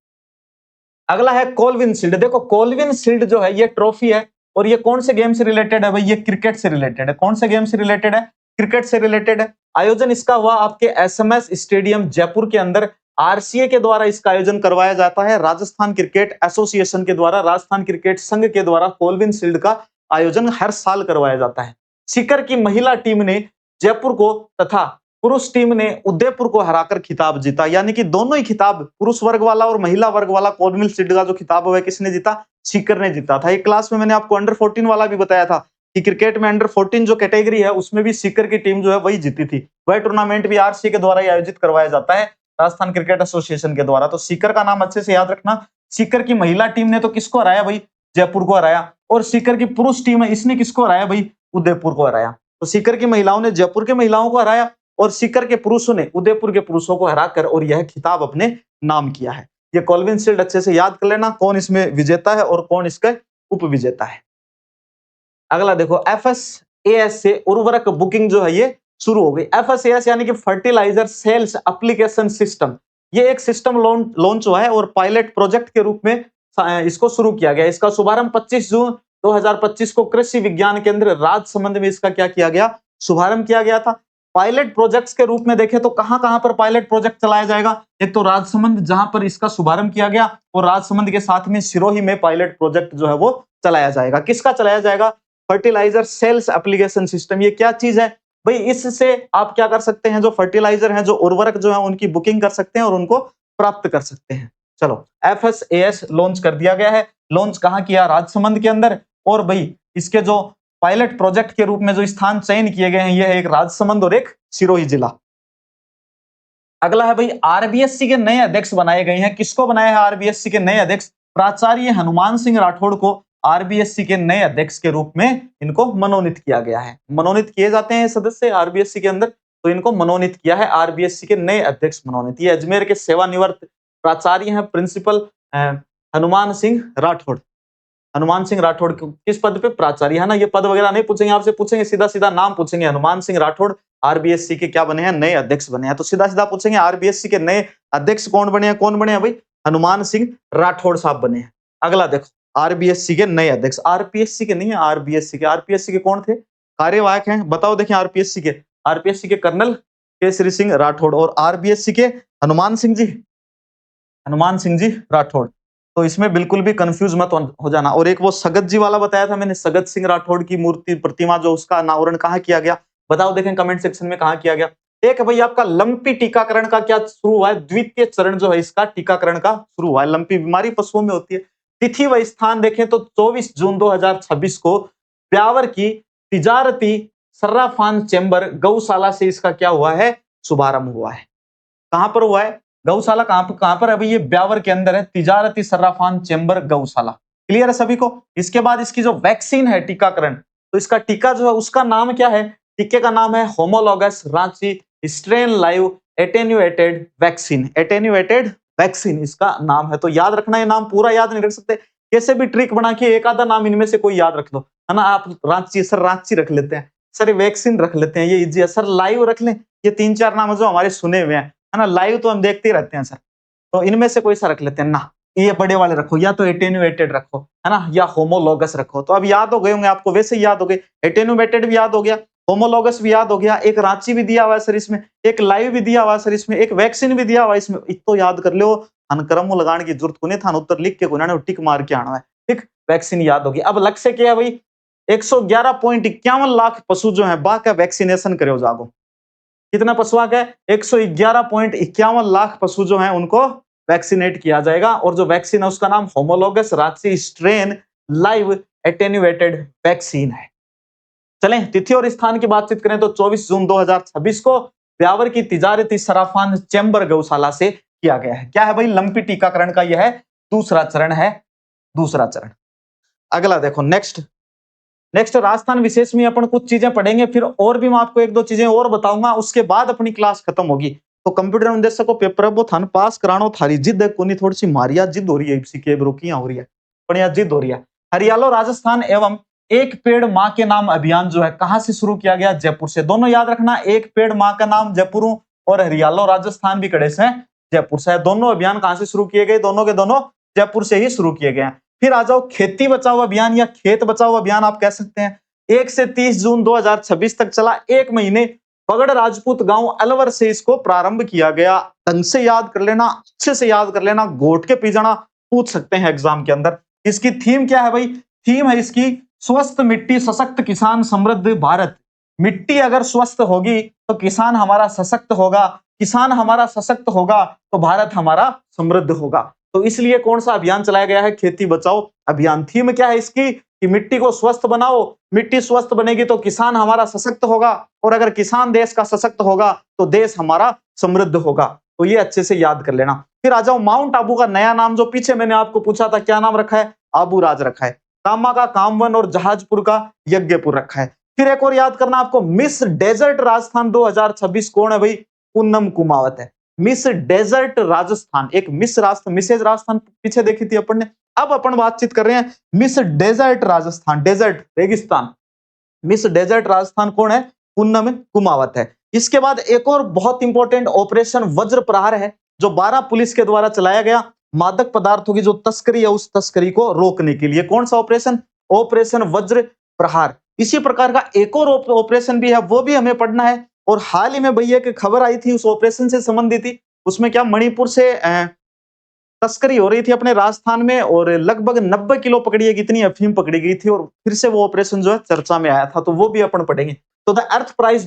S1: अगला है कोलविन शील्ड। देखो कोलविन शील्ड जो है ये ट्रॉफी है, और ये कौन से गेम से रिलेटेड है भाई? ये क्रिकेट से रिलेटेड है। कौन से गेम से रिलेटेड है? क्रिकेट से रिलेटेड है। आयोजन इसका हुआ आपके एसएमएस स्टेडियम जयपुर के अंदर। आरसीए के द्वारा इसका आयोजन करवाया जाता है, राजस्थान क्रिकेट एसोसिएशन के द्वारा, राजस्थान क्रिकेट संघ के द्वारा कोलविन शील्ड का आयोजन हर साल करवाया जाता है। सीकर की महिला टीम ने जयपुर को तथा पुरुष टीम ने उदयपुर को हराकर खिताब जीता। यानी कि दोनों ही खिताब, पुरुष वर्ग वाला और महिला वर्ग वाला, कोलविन शील्ड का जो खिताब है किसने जीता? सीकर ने जीता था। एक क्लास में मैंने आपको अंडर 14 वाला भी बताया था कि क्रिकेट में अंडर 14 जो कैटेगरी है उसमें भी सीकर की टीम जो है वही जीती थी। वह टूर्नामेंट भी आरसी के द्वारा ही आयोजित करवाया जाता है, राजस्थान क्रिकेट एसोसिएशन के द्वारा। तो सीकर का नाम अच्छे से याद रखना। सीकर की महिला टीम ने तो किसको हराया भाई? जयपुर को हराया। और सीकर की पुरुष टीम है, इसने किसको हराया भाई? उदयपुर को हराया। तो सीकर की महिलाओं ने जयपुर के महिलाओं को हराया और सीकर के पुरुषों ने उदयपुर के पुरुषों को हराकर और यह खिताब अपने नाम किया है। ये कोलविन शील्ड अच्छे से याद कर लेना, कौन इसमें विजेता है और कौन इसका उपविजेता है। अगला देखो, एफएसएएस से उर्वरक बुकिंग जो है ये शुरू हो गई। एफएसएएस यानी कि फर्टिलाइजर सेल्स एप्लीकेशन सिस्टम, ये एक सिस्टम लॉन्च हुआ है और पायलट प्रोजेक्ट के रूप में इसको शुरू किया गया। इसका शुभारंभ 25 जून 2025 को कृषि विज्ञान केंद्र राजसमंद में इसका क्या किया गया? शुभारंभ किया गया था। पायलट प्रोजेक्ट्स के रूप में देखें तो कहां-कहां पर पायलट प्रोजेक्ट चलाया जाएगा? एक तो राजसमंद जहां पर इसका शुभारंभ किया गया, और राजसमंद के साथ में सिरोही में पायलट प्रोजेक्ट जो है वो चलाया जाएगा। किसका चलाया जाएगा? Fertiliser sales application system. ये क्या चीज है भाई? इससे आप क्या कर सकते हैं? जो फर्टिलाइजर है, जो उर्वरक जो है उनकी बुकिंग कर सकते हैं और उनको प्राप्त कर सकते हैं। चलो एफएसएएस लॉन्च कर दिया गया है। लॉन्च कहां किया? राजसमंद के अंदर। और भाई इसके जो पायलट प्रोजेक्ट के रूप में जो स्थान चयन किए गए हैं, यह एक राजसमंद और एक सिरोही जिला। अगला है भाई, आरबीएससी के नए अध्यक्ष बनाए गए हैं। किसको बनाया है आरबीएससी के नए अध्यक्ष? प्राचार्य हनुमान सिंह राठौड़ को आरबीएससी के नए अध्यक्ष के रूप में इनको मनोनीत किया गया है। मनोनीत किए जाते हैं सदस्य आरबीएससी के अंदर, तो इनको मनोनीत किया है आरबीएससी के नए अध्यक्ष मनोनीत। ये अजमेर के सेवानिवृत्त प्राचार्य हैं प्रिंसिपल हनुमान सिंह राठौड़। हनुमान सिंह राठौड़ किस पद पे? प्राचार्य है ना। ये पद वगैरह नहीं पूछेंगे आपसे, पूछेंगे सीधा सीधा नाम पूछेंगे। हनुमान सिंह राठौड़ आरबीएससी के क्या बने हैं? नए अध्यक्ष बने हैं। तो सीधा सीधा पूछेंगे आरबीएससी के नए अध्यक्ष कौन बने हैं? कौन बने हैं भाई? हनुमान सिंह राठौड़ साहब बने हैं। अगला देखो, आरबीएससी के नए अध्यक्ष, आरपीएससी के नहीं है, आरबीएससी के। आरपीएससी के कौन थे? कार्यवाहक हैं, बताओ देखें आरपीएससी के कर्नल केसरी सिंह राठौड़ और आरबीएससी के हनुमान सिंह जी राठौड़। तो इसमें बिल्कुल भी कंफ्यूज मत हो जाना। और एक वो सगत जी वाला बताया था मैंने, सगत सिंह राठौड़ की मूर्ति प्रतिमा जो उसका अनावरण कहाँ किया गया, बताओ देखें कमेंट सेक्शन में कहाँ किया गया। एक है भाई आपका लंपी टीकाकरण का क्या शुरू हुआ है, द्वितीय चरण जो है इसका टीकाकरण का शुरू हुआ है। लंपी बीमारी पशुओं में होती है। तिथि व स्थान देखें तो 24 जून 2026 को ब्यावर की तिजारती सर्राफान चेंबर गौशाला से इसका क्या हुआ है, शुभारंभ हुआ है। कहां पर हुआ है, गौशाला कहां पर है भाई, ये ब्यावर के अंदर है, तिजारती सर्राफान चेंबर गौशाला। क्लियर है सभी को। इसके बाद इसकी जो वैक्सीन है टीकाकरण, तो इसका टीका जो है उसका नाम क्या है, टीके का नाम है homologous Ranchi strain live attenuated vaccine. Attenuated vaccine इसका नाम है। तो याद रखना, ये नाम पूरा याद नहीं रख सकते, कैसे भी ट्रिक बना के एक आधा नाम इनमें से कोई याद रख लो, है ना। आप रांची सर रांची रख लेते हैं, सर ये वैक्सीन रख लेते हैं, ये इजी है, सर लाइव रख लें। ये 3-4 नाम जो हमारे सुने हुए हैं, है ना, लाइव तो हम देखते ही रहते हैं सर। तो इनमें से कोई सा रख लेते हैं ना, ये बड़े वाले रखो, या तो एटेन्यूएटेड रखो, है ना, या होमोलॉगस रखो। तो अब याद हो गए होंगे आपको, वैसे ही याद हो गए। एटेन्यूएटेड भी याद हो गया, होमोलॉगस भी याद हो गया, एक रांची भी दिया हुआ है सर इसमें, एक लाइव भी दिया हुआ है सर इसमें, एक वैक्सीन भी दिया हुआ है इसमें। इतो याद कर लो, अनक्रम लगाने की जरूरत को नहीं था, उत्तर लिख के कोई टिक मार के आना है। ठीक, वैक्सीन याद होगी। अब लक्ष्य क्या है भाई, 111.51 लाख पशु जो है बा का वैक्सीनेशन करे जागो। कितना पशु आ गया, 111.51 लाख पशु जो है उनको वैक्सीनेट किया जाएगा। और जो वैक्सीन है उसका नाम homologous Ranchi strain live attenuated vaccine है। चलें तिथि और स्थान की बातचीत करें तो 24 जून 2026 को ब्यावर की तिजारती सराफान चेंबर गौशाला से किया गया है। क्या है भाई, लंपी टीकाकरण का यह दूसरा चरण है, दूसरा चरण। अगला देखो, नेक्स्ट राजस्थान विशेष में अपन कुछ चीजें पढ़ेंगे, फिर और भी मैं आपको एक दो चीजें और बताऊंगा, उसके बाद अपनी क्लास खत्म होगी। तो कंप्यूटर अनुदेशक को पेपर वो थान पास करानो थारी जिद है, कोनी थोड़ी सी मारिया जिद हो रही है, इसी के रोकियां हो रही है, बढ़िया जिद हो रही है। हरियाणा राजस्थान एवं एक पेड़ माँ के नाम अभियान जो है कहां से शुरू किया गया, जयपुर से। दोनों याद रखना, एक पेड़ माँ का नाम जयपुर और हरियाणा राजस्थान भी कड़े से जयपुर से। दोनों अभियान कहां से शुरू किए गए, दोनों के दोनों जयपुर से ही शुरू किए गए हैं। फिर आ जाओ खेती बचाओ अभियान या खेत बचाओ अभियान आप कह सकते हैं। 1 से 30 जून 2026 तक चला, 1 महीने। पगड़ राजपूत गांव अलवर से इसको प्रारंभ किया गया। ढंग से याद कर लेना, अच्छे से याद कर लेना, घोट के पी जाना, पूछ सकते हैं एग्जाम के अंदर। इसकी थीम क्या है भाई, थीम है इसकी स्वस्थ मिट्टी सशक्त किसान समृद्ध भारत। मिट्टी अगर स्वस्थ होगी तो किसान हमारा सशक्त होगा, किसान हमारा सशक्त होगा तो भारत हमारा समृद्ध होगा। तो इसलिए कौन सा अभियान चलाया गया है, खेती बचाओ अभियान। थीम क्या है इसकी कि मिट्टी को स्वस्थ बनाओ, मिट्टी स्वस्थ बनेगी तो किसान हमारा सशक्त होगा, और अगर किसान देश का सशक्त होगा तो देश हमारा समृद्ध होगा। तो ये अच्छे से याद कर लेना। फिर आ जाओ, माउंट आबू का नया नाम जो पीछे मैंने आपको पूछा था, क्या नाम रखा है, आबू राज रखा है। कामा का कामवन और जहाजपुर का यज्ञपुर रखा है। फिर एक और याद करना आपको, मिस डेजर्ट राजस्थान 2026 कौन है भाई, पूनम कुमावत है। मिस डेजर्ट राजस्थान, एक मिसेज राजस्थान पीछे देखी थी अपन ने, अब अपन बातचीत कर रहे हैं मिस डेजर्ट राजस्थान, डेजर्ट रेगिस्तान। मिस डेजर्ट राजस्थान कौन है, पूनम कुमावत है। इसके बाद एक और बहुत इंपॉर्टेंट ऑपरेशन वज्र प्रहार है, जो 12 पुलिस के द्वारा चलाया गया मादक पदार्थों की जो तस्करी है उस तस्करी को रोकने के लिए। कौन सा ऑपरेशन, ऑपरेशन वज्र प्रहार। इसी प्रकार का एक और ऑपरेशन भी है, वो भी हमें पढ़ना है। और हाल ही में भैया एक खबर आई थी उस ऑपरेशन से संबंधित थी, उसमें क्या मणिपुर से तस्करी हो रही थी अपने राजस्थान में, और लगभग 90 किलो पकड़ी है, कितनी अफीम पकड़ी गई थी, और फिर से वो ऑपरेशन जो है चर्चा में आया था, तो वो भी अपन पढ़ेंगे। तो the Earth Prize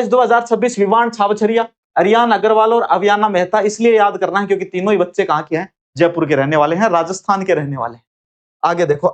S1: 2026 Vivan Chhawchharia, Ariyan Agarwal और अवियाना मेहता। इसलिए याद करना है क्योंकि तीनों ही बच्चे कहाँ के हैं, जयपुर के रहने वाले हैं, राजस्थान के रहने वाले हैं। आगे देखो,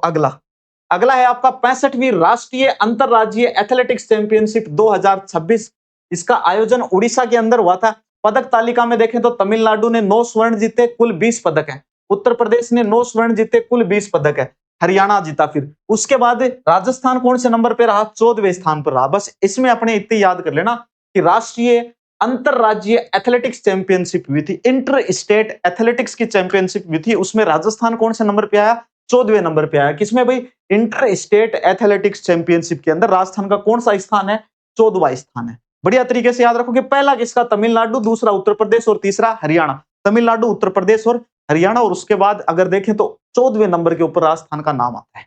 S1: अगला है आपका 65वीं राष्ट्रीय अंतरराज्यीय एथलेटिक्स चैंपियनशिप 2026। इसका आयोजन उड़ीसा के अंदर हुआ था। पदक तालिका में देखें तो तमिलनाडु ने 9 स्वर्ण जीते, कुल 20 पदक हैं। उत्तर प्रदेश ने 9 स्वर्ण जीते, कुल 20 पदक है। हरियाणा जीता। फिर उसके बाद राजस्थान कौन से नंबर पे रहा, 14वें स्थान पर रहा। बस इसमें अपने इतने याद कर लेना कि राष्ट्रीय अंतरराज्यीय एथलेटिक्स चैंपियनशिप हुई थी, इंटर स्टेट एथलेटिक्स की चैंपियनशिप हुई थी, उसमें राजस्थान कौन से नंबर पे आया, 14वें नंबर पे आया। किसमें भाई, इंटर स्टेट एथलेटिक्स चैंपियनशिप के अंदर राजस्थान का कौन सा स्थान है, 14वां स्थान है। बढ़िया तरीके से याद रखो कि पहला किसका, तमिलनाडु, दूसरा उत्तर प्रदेश और तीसरा हरियाणा। तमिलनाडु, उत्तर प्रदेश और हरियाणा, और उसके बाद अगर देखें तो 14वें नंबर के ऊपर राजस्थान का नाम आता है।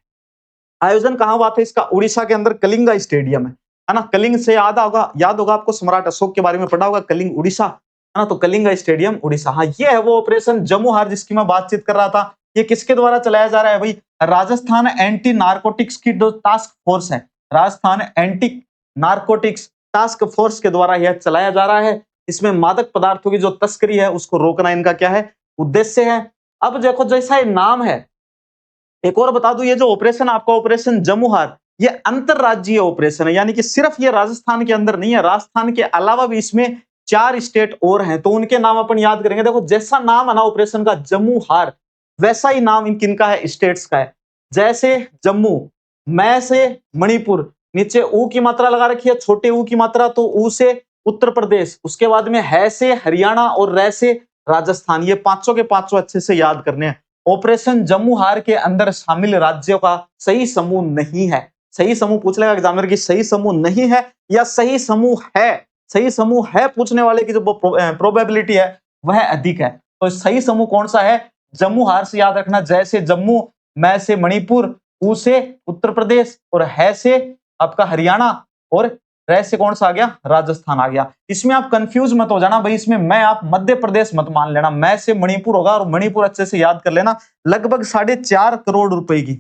S1: आयोजन कहाँ हुआ था इसका? उड़ीसा के अंदर कलिंगा स्टेडियम है ना? कलिंग से याद होगा आपको, सम्राट अशोक के बारे में पढ़ा होगा, कलिंग उड़ीसा, है ना? तो कलिंगा स्टेडियम उड़ीसा। हाँ, ये है वो ऑपरेशन जमुहार जिसकी मैं बातचीत कर रहा था। ये किसके द्वारा चलाया जा रहा है भाई? राजस्थान एंटी नारकोटिक्स की जो टास्क फोर्स है, Rajasthan anti narcotics task force के द्वारा यह चलाया जा रहा है। इसमें मादक पदार्थों की जो तस्करी है उसको रोकना इनका क्या है? उद्देश्य है। अब देखो जैसा ये नाम है, एक और बता दूं, ये जो ऑपरेशन आपका ऑपरेशन जमुहार, ये अंतरराज्यीय ऑपरेशन है, यानी कि सिर्फ ये राजस्थान के अंदर नहीं है, राजस्थान के अलावा भी इसमें 4 स्टेट और हैं, तो उनके नाम अपन याद करेंगे। देखो जैसा नाम है ना ऑपरेशन का जमुहार, वैसा ही नाम इन किनका है? स्टेट्स का है। जैसे जम्मू, मैं से मणिपुर, नीचे ऊ की मात्रा लगा रखी है, छोटे ऊ की मात्रा, तो ऊ से उत्तर प्रदेश, उसके बाद में है से हरियाणा और रै से राजस्थान। ये पांचों के पांचों अच्छे से याद करने हैं। ऑपरेशन जमुहार के अंदर शामिल राज्यों का सही समूह नहीं है। सही समूह पूछ लेगा एग्जामिनर की, सही समूह नहीं है या सही समूह है? सही समूह है पूछने वाले की जो प्रोबेबिलिटी है वह अधिक है। तो सही समूह कौन सा है? जमुहार से याद रखना, जैसे जम्मू, मैं से मणिपुर, ऊ से उत्तर प्रदेश और है से आपका हरियाणा और रै से कौन सा आ गया? राजस्थान आ गया। इसमें आप कंफ्यूज मत हो जाना भाई, इसमें मैं आप मध्य प्रदेश मत मान लेना, मैं से मणिपुर होगा और मणिपुर अच्छे से याद कर लेना। लगभग 4.5 करोड़ रुपए की,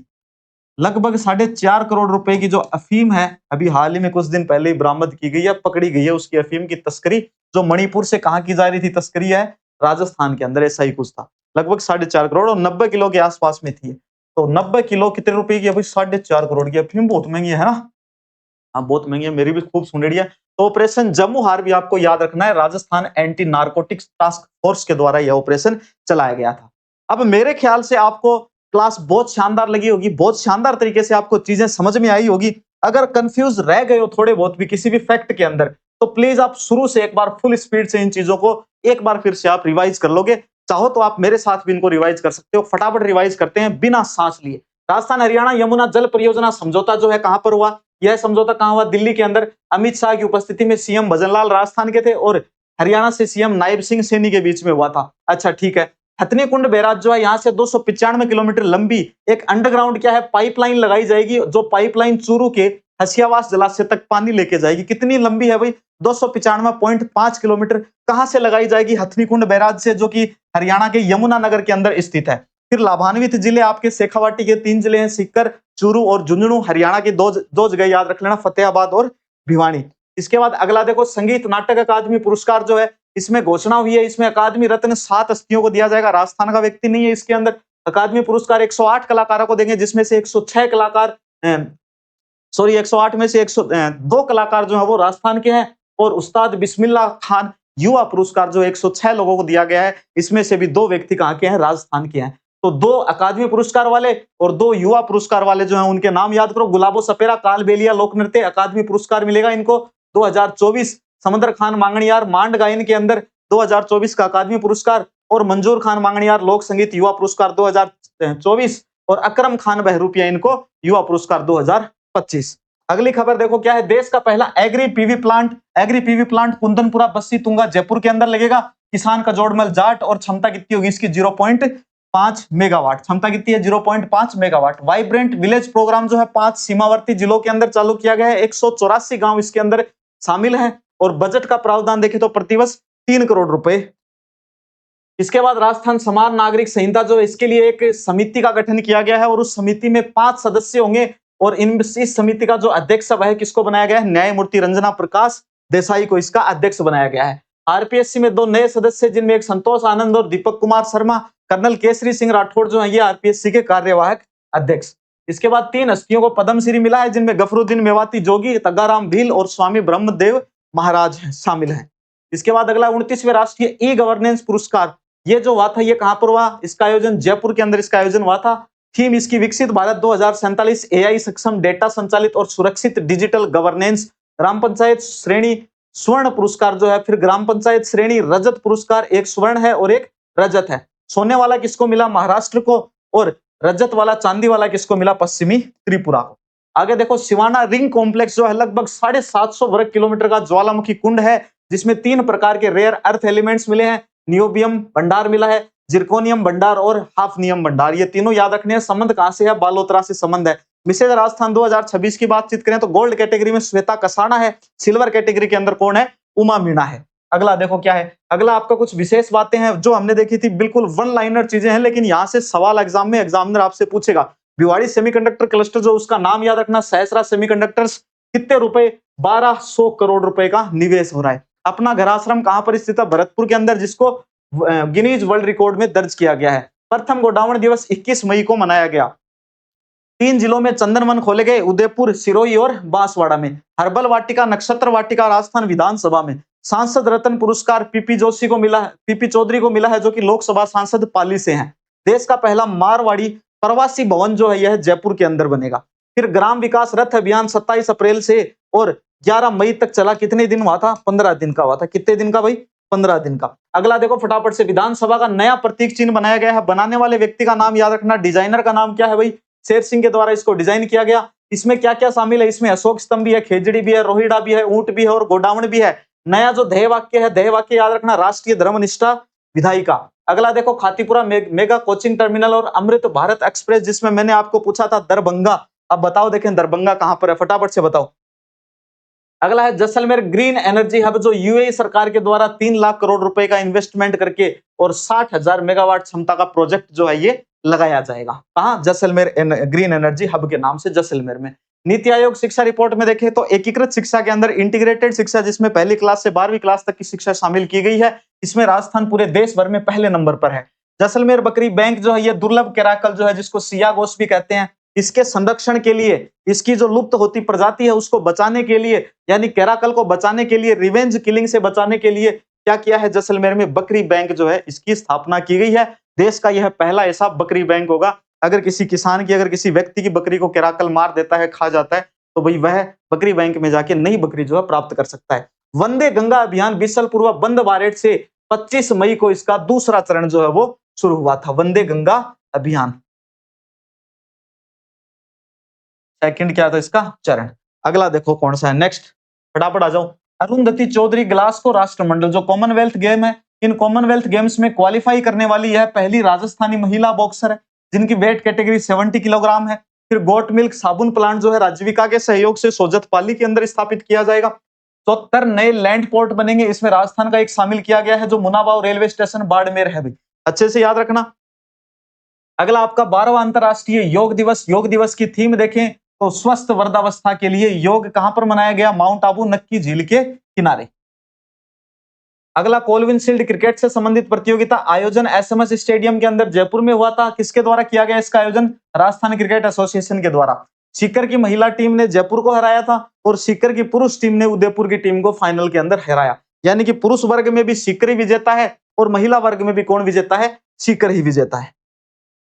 S1: लगभग 4.5 करोड़ रुपए की जो अफीम है, अभी हाल ही में कुछ दिन पहले ही बरामद की गई है, पकड़ी गई है। उसकी अफीम की तस्करी जो मणिपुर से कहां की जा रही थी, तस्करी है राजस्थान के अंदर, ऐसा ही कुछ था। लगभग 4.5 करोड़ और 90 किलो के आसपास में थी। तो 90 किलो कितने रुपए की है भाई? 4.5 करोड़ की अफीम, बहुत महंगी है ना? हाँ, बहुत महंगी है, मेरी भी खूब सुनेड़ी है। तो ऑपरेशन जमुहार भी आपको याद रखना है, Rajasthan anti narcotics task force के द्वारा यह ऑपरेशन चलाया गया था। अब मेरे ख्याल से आपको क्लास बहुत शानदार लगी होगी, बहुत शानदार तरीके से आपको चीजें समझ में आई होगी। अगर कंफ्यूज रह गए हो थोड़े बहुत भी किसी भी फैक्ट के अंदर, तो प्लीज आप शुरू से एक बार फुल स्पीड से इन चीजों को एक बार फिर से आप रिवाइज कर लोगे। चाहो तो आप मेरे साथ भी इनको रिवाइज कर सकते हो। फटाफट रिवाइज करते हैं बिना सांस लिए। राजस्थान हरियाणा यमुना जल परियोजना समझौता जो है कहां पर हुआ? यह समझौता कहां हुआ? दिल्ली के अंदर अमित शाह की उपस्थिति में सीएम भजनलाल राजस्थान के थे और हरियाणा से सीएम नायब सिंह सैनी के बीच में हुआ था। अच्छा ठीक है। हथनी कुंड बैराज जो है यहाँ से 295 किलोमीटर लंबी एक अंडरग्राउंड क्या है? पाइपलाइन लगाई जाएगी, जो पाइपलाइन चूरू के हसियावास जलाशय तक पानी लेके जाएगी। कितनी लंबी है भाई? 295.5 किलोमीटर। कहां से लगाई जाएगी? हथनी कुंड बैराज से, जो कि हरियाणा के यमुनानगर के अंदर स्थित है। फिर लाभान्वित जिले आपके शेखावाटी के 3 जिले हैं, सीकर, चूरू और झुंझुनू। हरियाणा के दो जगह याद रख लेना, फतेहाबाद और भिवानी। इसके बाद अगला देखो, संगीत नाटक अकादमी पुरस्कार जो है इसमें घोषणा हुई है। इसमें अकादमी रत्न 7 हस्तियों को दिया जाएगा, राजस्थान का व्यक्ति नहीं है इसके अंदर। अकादमी पुरस्कार 108 कलाकारों को देंगे, जिसमें से 106 कलाकार, सॉरी 108 में से 102 कलाकार जो है वो राजस्थान के हैं। और उस्ताद बिस्मिल्लाह खान युवा पुरस्कार जो 106 लोगों को दिया गया है, इसमें से भी 2 व्यक्ति कहां के हैं? राजस्थान के हैं। तो 2 अकादमी पुरस्कार वाले और 2 युवा पुरस्कार वाले जो हैं उनके नाम याद करो। गुलाबो सपेरा कालबेलिया लोक नृत्य अकादमी पुरस्कार मिलेगा इनको 2024। समंदर खान मांगणियार मांड गायन के अंदर 2024 का अकादमी पुरस्कार। और मंजूर खान मांगणियार लोक संगीत युवा पुरस्कार 2024। और अकरम खान बहरूपिया इनको युवा पुरस्कार 2025। अगली खबर देखो क्या है? देश का पहला agri PV plant Kundanpura Bassi Tunga Jaipur के अंदर लगेगा। किसान का जोड़मल जाट और क्षमता कितनी होगी इसकी? 0.5 मेगावाट। क्षमता कितनी है? 0.5 मेगावाट। वाइब्रेंट विलेज प्रोग्राम जो है 5 सीमावर्ती जिलों के अंदर चालू किया गया है। 184 गांव इसके अंदर शामिल हैं। और बजट का प्रावधान देखें तो प्रतिवर्ष 3 करोड़ रुपए। इसके बाद राजस्थान समान नागरिक संहिता जो है, इसके लिए एक समिति का गठन किया गया है और उस समिति में 5 सदस्य होंगे। और इस समिति का जो अध्यक्ष है किसको बनाया गया है? न्यायमूर्ति रंजना प्रकाश देसाई को इसका अध्यक्ष बनाया गया है। आरपीएससी में 2 नए सदस्य, जिनमें एक संतोष आनंद और दीपक कुमार शर्मा। कर्नल केसरी सिंह राठौड़ जो है ये आरपीएससी के कार्यवाहक अध्यक्ष। इसके बाद 3 हस्तियों को पद्मश्री मिला है, जिनमें गफरुद्दीन मेवाती जोगी, तग्गाराम भील और स्वामी ब्रह्मदेव महाराज शामिल हैं। इसके बाद अगला 29वें राष्ट्रीय ई गवर्नेंस पुरस्कार, ये जो हुआ था ये कहां पर हुआ? इसका आयोजन जयपुर के अंदर इसका आयोजन हुआ था। थीम इसकी विकसित भारत 2047, एआई सक्षम, डेटा संचालित और सुरक्षित डिजिटल गवर्नेंस। ग्राम पंचायत श्रेणी स्वर्ण पुरस्कार जो है, फिर ग्राम पंचायत श्रेणी रजत पुरस्कार, एक स्वर्ण है और एक रजत है। सोने वाला किसको मिला? महाराष्ट्र को। और रजत वाला, चांदी वाला किसको मिला? पश्चिमी त्रिपुरा को। आगे देखो, सिवाना रिंग कॉम्प्लेक्स जो है लगभग 750 वर्ग किलोमीटर का ज्वालामुखी कुंड है, जिसमें 3 प्रकार के रेयर अर्थ एलिमेंट्स मिले हैं। नियोबियम भंडार मिला है, जिरकोनियम भंडार और हाफनियम भंडार। ये तीनों याद रखने हैं। संबंध कहां से है? बालोतरा से संबंध है। मिसेज राजस्थान 2026 की बातचीत करें तो गोल्ड कैटेगरी में श्वेता कसाना है, सिल्वर कैटेगरी के अंदर कौन है, उमा मीणा है। अगला देखो क्या है, अगला आपका कुछ विशेष बातें हैं जो हमने देखी थी, बिल्कुल वन लाइनर चीजें हैं, लेकिन यहाँ से सवाल एग्जाम में एग्जामिनर आपसे पूछेगा। भिवाड़ी सेमीकंडक्टर क्लस्टर जो, उसका नाम याद रखना, सहसरा सेमीकंडक्टर्स, कितने रुपए, 1200 करोड़ रुपए का निवेश हो रहा है। अपना घर आश्रम कहां पर स्थित है, भरतपुर के अंदर, जिसको गिनीज वर्ल्ड रिकॉर्ड में दर्ज किया गया है। प्रथम गोडावण दिवस 21 मई को मनाया गया। 3 जिलों में चंदन वन खोले गए, उदयपुर, सिरोही और बांसवाड़ा में। हर्बल वाटिका, नक्षत्र वाटिका राजस्थान विधानसभा में। सांसद रत्न पुरस्कार पीपी जोशी को मिला, पीपी चौधरी को मिला है, जो कि लोकसभा सांसद पाली से हैं। देश का पहला मारवाड़ी प्रवासी भवन जो है यह जयपुर के अंदर बनेगा। फिर ग्राम विकास रथ अभियान 27 अप्रैल से और 11 मई तक चला। कितने दिन हुआ था, 15 दिन का हुआ था। कितने दिन का भाई, 15 दिन का। अगला देखो फटाफट से, विधानसभा का नया प्रतीक चिन्ह बनाया गया है। बनाने वाले व्यक्ति का नाम याद रखना, डिजाइनर का नाम क्या है भाई, शेर सिंह के द्वारा इसको डिजाइन किया गया। इसमें क्या क्या शामिल है, इसमें अशोक स्तंभ भी है, खेजड़ी भी है, रोहिड़ा भी है, ऊंट भी है और गोडावण भी है। नया जो ध्येय वाक्य है, ध्येय वाक्य याद रखना, राष्ट्रीय धर्मनिष्ठा विधायिका। अगला देखो खातीपुरा मेगा कोचिंग टर्मिनल और अमृत भारत एक्सप्रेस, जिसमें मैंने आपको पूछा था दरभंगा। अब बताओ, देखें दरभंगा कहां पर है, फटाफट से बताओ। अगला है जैसलमेर ग्रीन एनर्जी हब, जो यूएई सरकार के द्वारा 3 लाख करोड़ रुपए का इन्वेस्टमेंट करके और 60,000 मेगावाट क्षमता का प्रोजेक्ट जो है ये लगाया जाएगा। कहां, जैसलमेर ग्रीन एनर्जी हब के नाम से जैसलमेर में। नीति आयोग शिक्षा रिपोर्ट में देखें तो एकीकृत शिक्षा के अंदर इंटीग्रेटेड शिक्षा, जिसमें पहली क्लास से 12वीं क्लास तक की शिक्षा शामिल की गई है, इसमें राजस्थान पूरे देश भर में पहले नंबर पर है। जैसलमेर बकरी बैंक जो है ये दुर्लभ कैराकल जो है, जिसको सिया घोष भी कहते हैं, इसके संरक्षण के लिए, इसकी जो लुप्त होती प्रजाति है उसको बचाने के लिए, यानी कैराकल को बचाने के लिए, रिवेंज किलिंग से बचाने के लिए क्या किया है, जैसलमेर में बकरी बैंक जो है इसकी स्थापना की गई है। देश का यह पहला ऐसा बकरी बैंक होगा। अगर किसी किसान की, अगर किसी व्यक्ति की बकरी को कैराकल मार देता है, खा जाता है, तो भाई वह बकरी बैंक में जाके नई बकरी जो है प्राप्त कर सकता है। वंदे गंगा अभियान बिसलपुर बंद बारेट से 25 मई को इसका दूसरा चरण जो है वो शुरू हुआ था। वंदे गंगा अभियान सेकंड क्या था इसका चरण। अगला देखो कौन सा है, नेक्स्ट फटाफट आ जाओ। अरुंधति चौधरी ग्लासगो राष्ट्रमंडल, जो कॉमनवेल्थ गेम है, इन कॉमनवेल्थ गेम्स में क्वालिफाई करने वाली यह पहली राजस्थानी महिला बॉक्सर है, जिनकी वेट कैटेगरी 70 किलोग्राम है। फिर गोट मिल्क साबुन प्लांट जो है राजविका के सहयोग से सोजत पाली के अंदर स्थापित किया जाएगा। 74 नए लैंड पोर्ट बनेंगे, इसमें राजस्थान का एक शामिल किया गया है, जो मुनाबाव रेलवे स्टेशन बाड़मेर है भाई, अच्छे से याद रखना। अगला आपका 12वां अंतरराष्ट्रीय योग दिवस। योग दिवस की थीम देखें तो स्वस्थ वर्धावस्था के लिए योग कहां पर मनाया गया, माउंट आबू नक्की झील के किनारे। अगला कोलविन शील्ड क्रिकेट से संबंधित प्रतियोगिता आयोजन एसएमएस स्टेडियम के अंदर जयपुर में हुआ था। किसके द्वारा किया गया इसका आयोजन, राजस्थान क्रिकेट एसोसिएशन के द्वारा। सीकर की महिला टीम ने जयपुर को हराया था और सीकर की पुरुष टीम ने उदयपुर की टीम को फाइनल के अंदर हराया। यानी कि पुरुष वर्ग में भी सीकर ही विजेता है और महिला वर्ग में भी कौन विजेता है, सीकर ही विजेता है।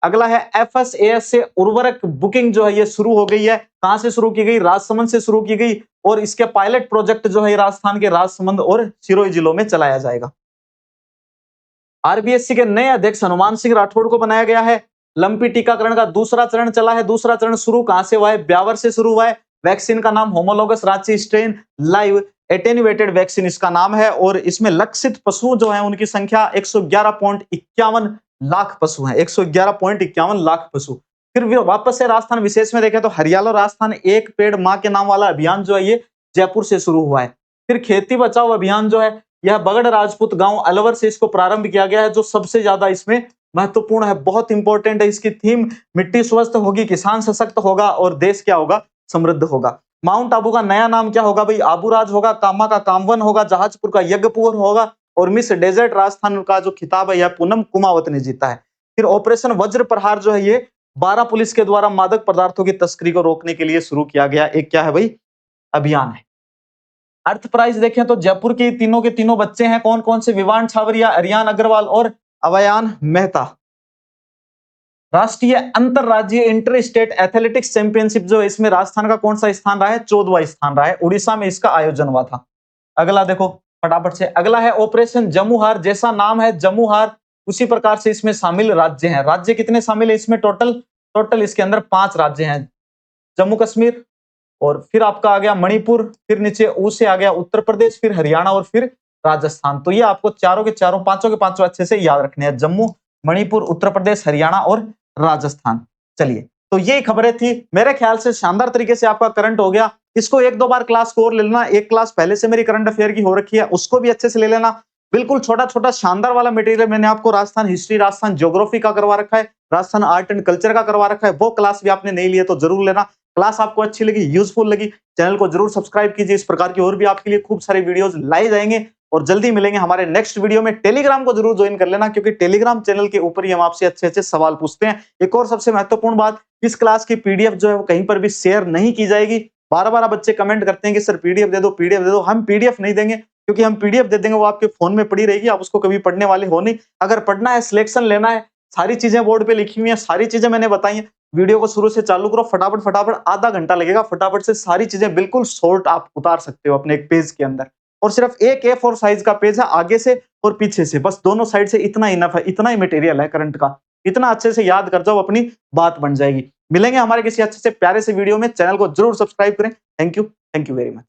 S1: अगला है एफएसएएस से उर्वरक बुकिंग जो है ये शुरू हो गई है। कहां से शुरू की गई, राजसमंद से शुरू की गई और इसके पायलट प्रोजेक्ट जो है राजस्थान के राजसमंद और सिरोही जिलों में चलाया जाएगा। आरबीएससी के नए अध्यक्ष हनुमान सिंह राठौड़ को बनाया गया है। लंपी टीकाकरण का दूसरा चरण चला है। दूसरा चरण शुरू कहां से हुआ है, ब्यावर से शुरू हुआ है। वैक्सीन का नाम homologous Ranchi strain live attenuated vaccine इसका नाम है और इसमें लक्षित पशु जो है उनकी संख्या 111.51 लाख पशु हैं, 111.51 लाख पशु। फिर वापस से राजस्थान विशेष में देखें तो हरियाणा राजस्थान एक पेड़ मां के नाम वाला अभियान जो है ये जयपुर से शुरू हुआ है। फिर खेती बचाओ अभियान जो है यह बगड़ राजपूत गांव अलवर से इसको प्रारंभ किया गया है, जो सबसे ज्यादा इसमें महत्वपूर्ण है, बहुत इंपॉर्टेंट है। इसकी थीम मिट्टी स्वस्थ होगी, किसान सशक्त होगा और देश क्या होगा, समृद्ध होगा। माउंट आबू का नया नाम क्या होगा भाई, आबूराज होगा। कामा का कामवन होगा। जहाजपुर का यज्ञपुर होगा और मिस डेजर्ट राजस्थान का जो खिताब है यह पूनम कुमावत ने जीता है। फिर ऑपरेशन वज्र प्रहार जो है ये 12 पुलिस के द्वारा मादक पदार्थों की तस्करी को रोकने के लिए शुरू किया गया एक क्या है भाई, अभियान है। अर्थ प्राइज देखें तो जयपुर के तीनों बच्चे हैं, कौन कौन से, विवान छावरिया, अरियान अग्रवाल और अवयान मेहता। राष्ट्रीय अंतरराज्यीय इंटर स्टेट एथलेटिक्स चैंपियनशिप जो है इसमें राजस्थान का कौन सा स्थान रहा है, 14वां स्थान रहा है। उड़ीसा में इसका आयोजन हुआ था। अगला देखो फटाफट से, अगला है ऑपरेशन जमुहार। जैसा नाम है जमुहार उसी प्रकार से इसमें शामिल राज्य हैं। राज्य कितने शामिल है इसमें, टोटल इसके अंदर 5 राज्य हैं। जम्मू कश्मीर और फिर आपका आ गया मणिपुर, फिर नीचे ऊ से आ गया उत्तर प्रदेश, फिर हरियाणा और फिर राजस्थान। तो ये आपको चारों के चारों, पांचों के पांचों अच्छे से याद रखने हैं, जम्मू, मणिपुर, उत्तर प्रदेश, हरियाणा और राजस्थान। चलिए तो ये खबरें थी, मेरे ख्याल से शानदार तरीके से आपका करंट हो गया। इसको 1-2 बार क्लास को और ले लेना, एक क्लास पहले से मेरी करंट अफेयर की हो रखी है, उसको भी अच्छे से ले लेना। बिल्कुल छोटा-छोटा शानदार वाला मटेरियल मैंने आपको राजस्थान हिस्ट्री, राजस्थान ज्योग्राफी का करवा रखा है, राजस्थान आर्ट एंड कल्चर का करवा रखा है, वो क्लास भी आपने नहीं ली है तो जरूर लेना। क्लास आपको अच्छी लगी, यूजफुल लगी, चैनल को जरूर सब्सक्राइब कीजिए। इस प्रकार की और भी आपके लिए खूब सारे वीडियोस लाए जाएंगे और जल्दी मिलेंगे हमारे नेक्स्ट वीडियो में। टेलीग्राम को जरूर ज्वाइन कर लेना, क्योंकि टेलीग्राम चैनल के ऊपर ही हम आपसे अच्छे-अच्छे सवाल पूछते हैं। एक और सबसे महत्वपूर्ण बात, इस क्लास की पीडीएफ जो है वो कहीं पर भी शेयर नहीं की जाएगी। बार-बार बच्चे कमेंट करते हैं कि सर पीडीएफ दे दो, पीडीएफ दे दो। हम पीडीएफ नहीं देंगे, क्योंकि हम पीडीएफ दे देंगे वो आपके फोन में पड़ी रहेगी, आप उसको कभी पढ़ने वाले हो नहीं। अगर पढ़ना है, सिलेक्शन लेना है, सारी चीजें बोर्ड पे लिखी हुई हैं, सारी चीजें मैंने बताई हैं। वीडियो को शुरू से चालू करो, फटाफट फटाफट आधा घंटा लगेगा, फटाफट से सारी चीजें बिल्कुल शॉर्ट आप उतार सकते हो अपने एक पेज के अंदर। और सिर्फ एक A4 साइज का पेज है, आगे से और पीछे से, बस दोनों साइड से इतना इनफ है, इतना ही मटेरियल है करंट का। इतना अच्छे से याद कर जाओ, अपनी बात बन जाएगी। मिलेंगे हमारे किसी अच्छे से प्यारे से वीडियो में, चैनल को जरूर सब्सक्राइब करें। Thank you very much.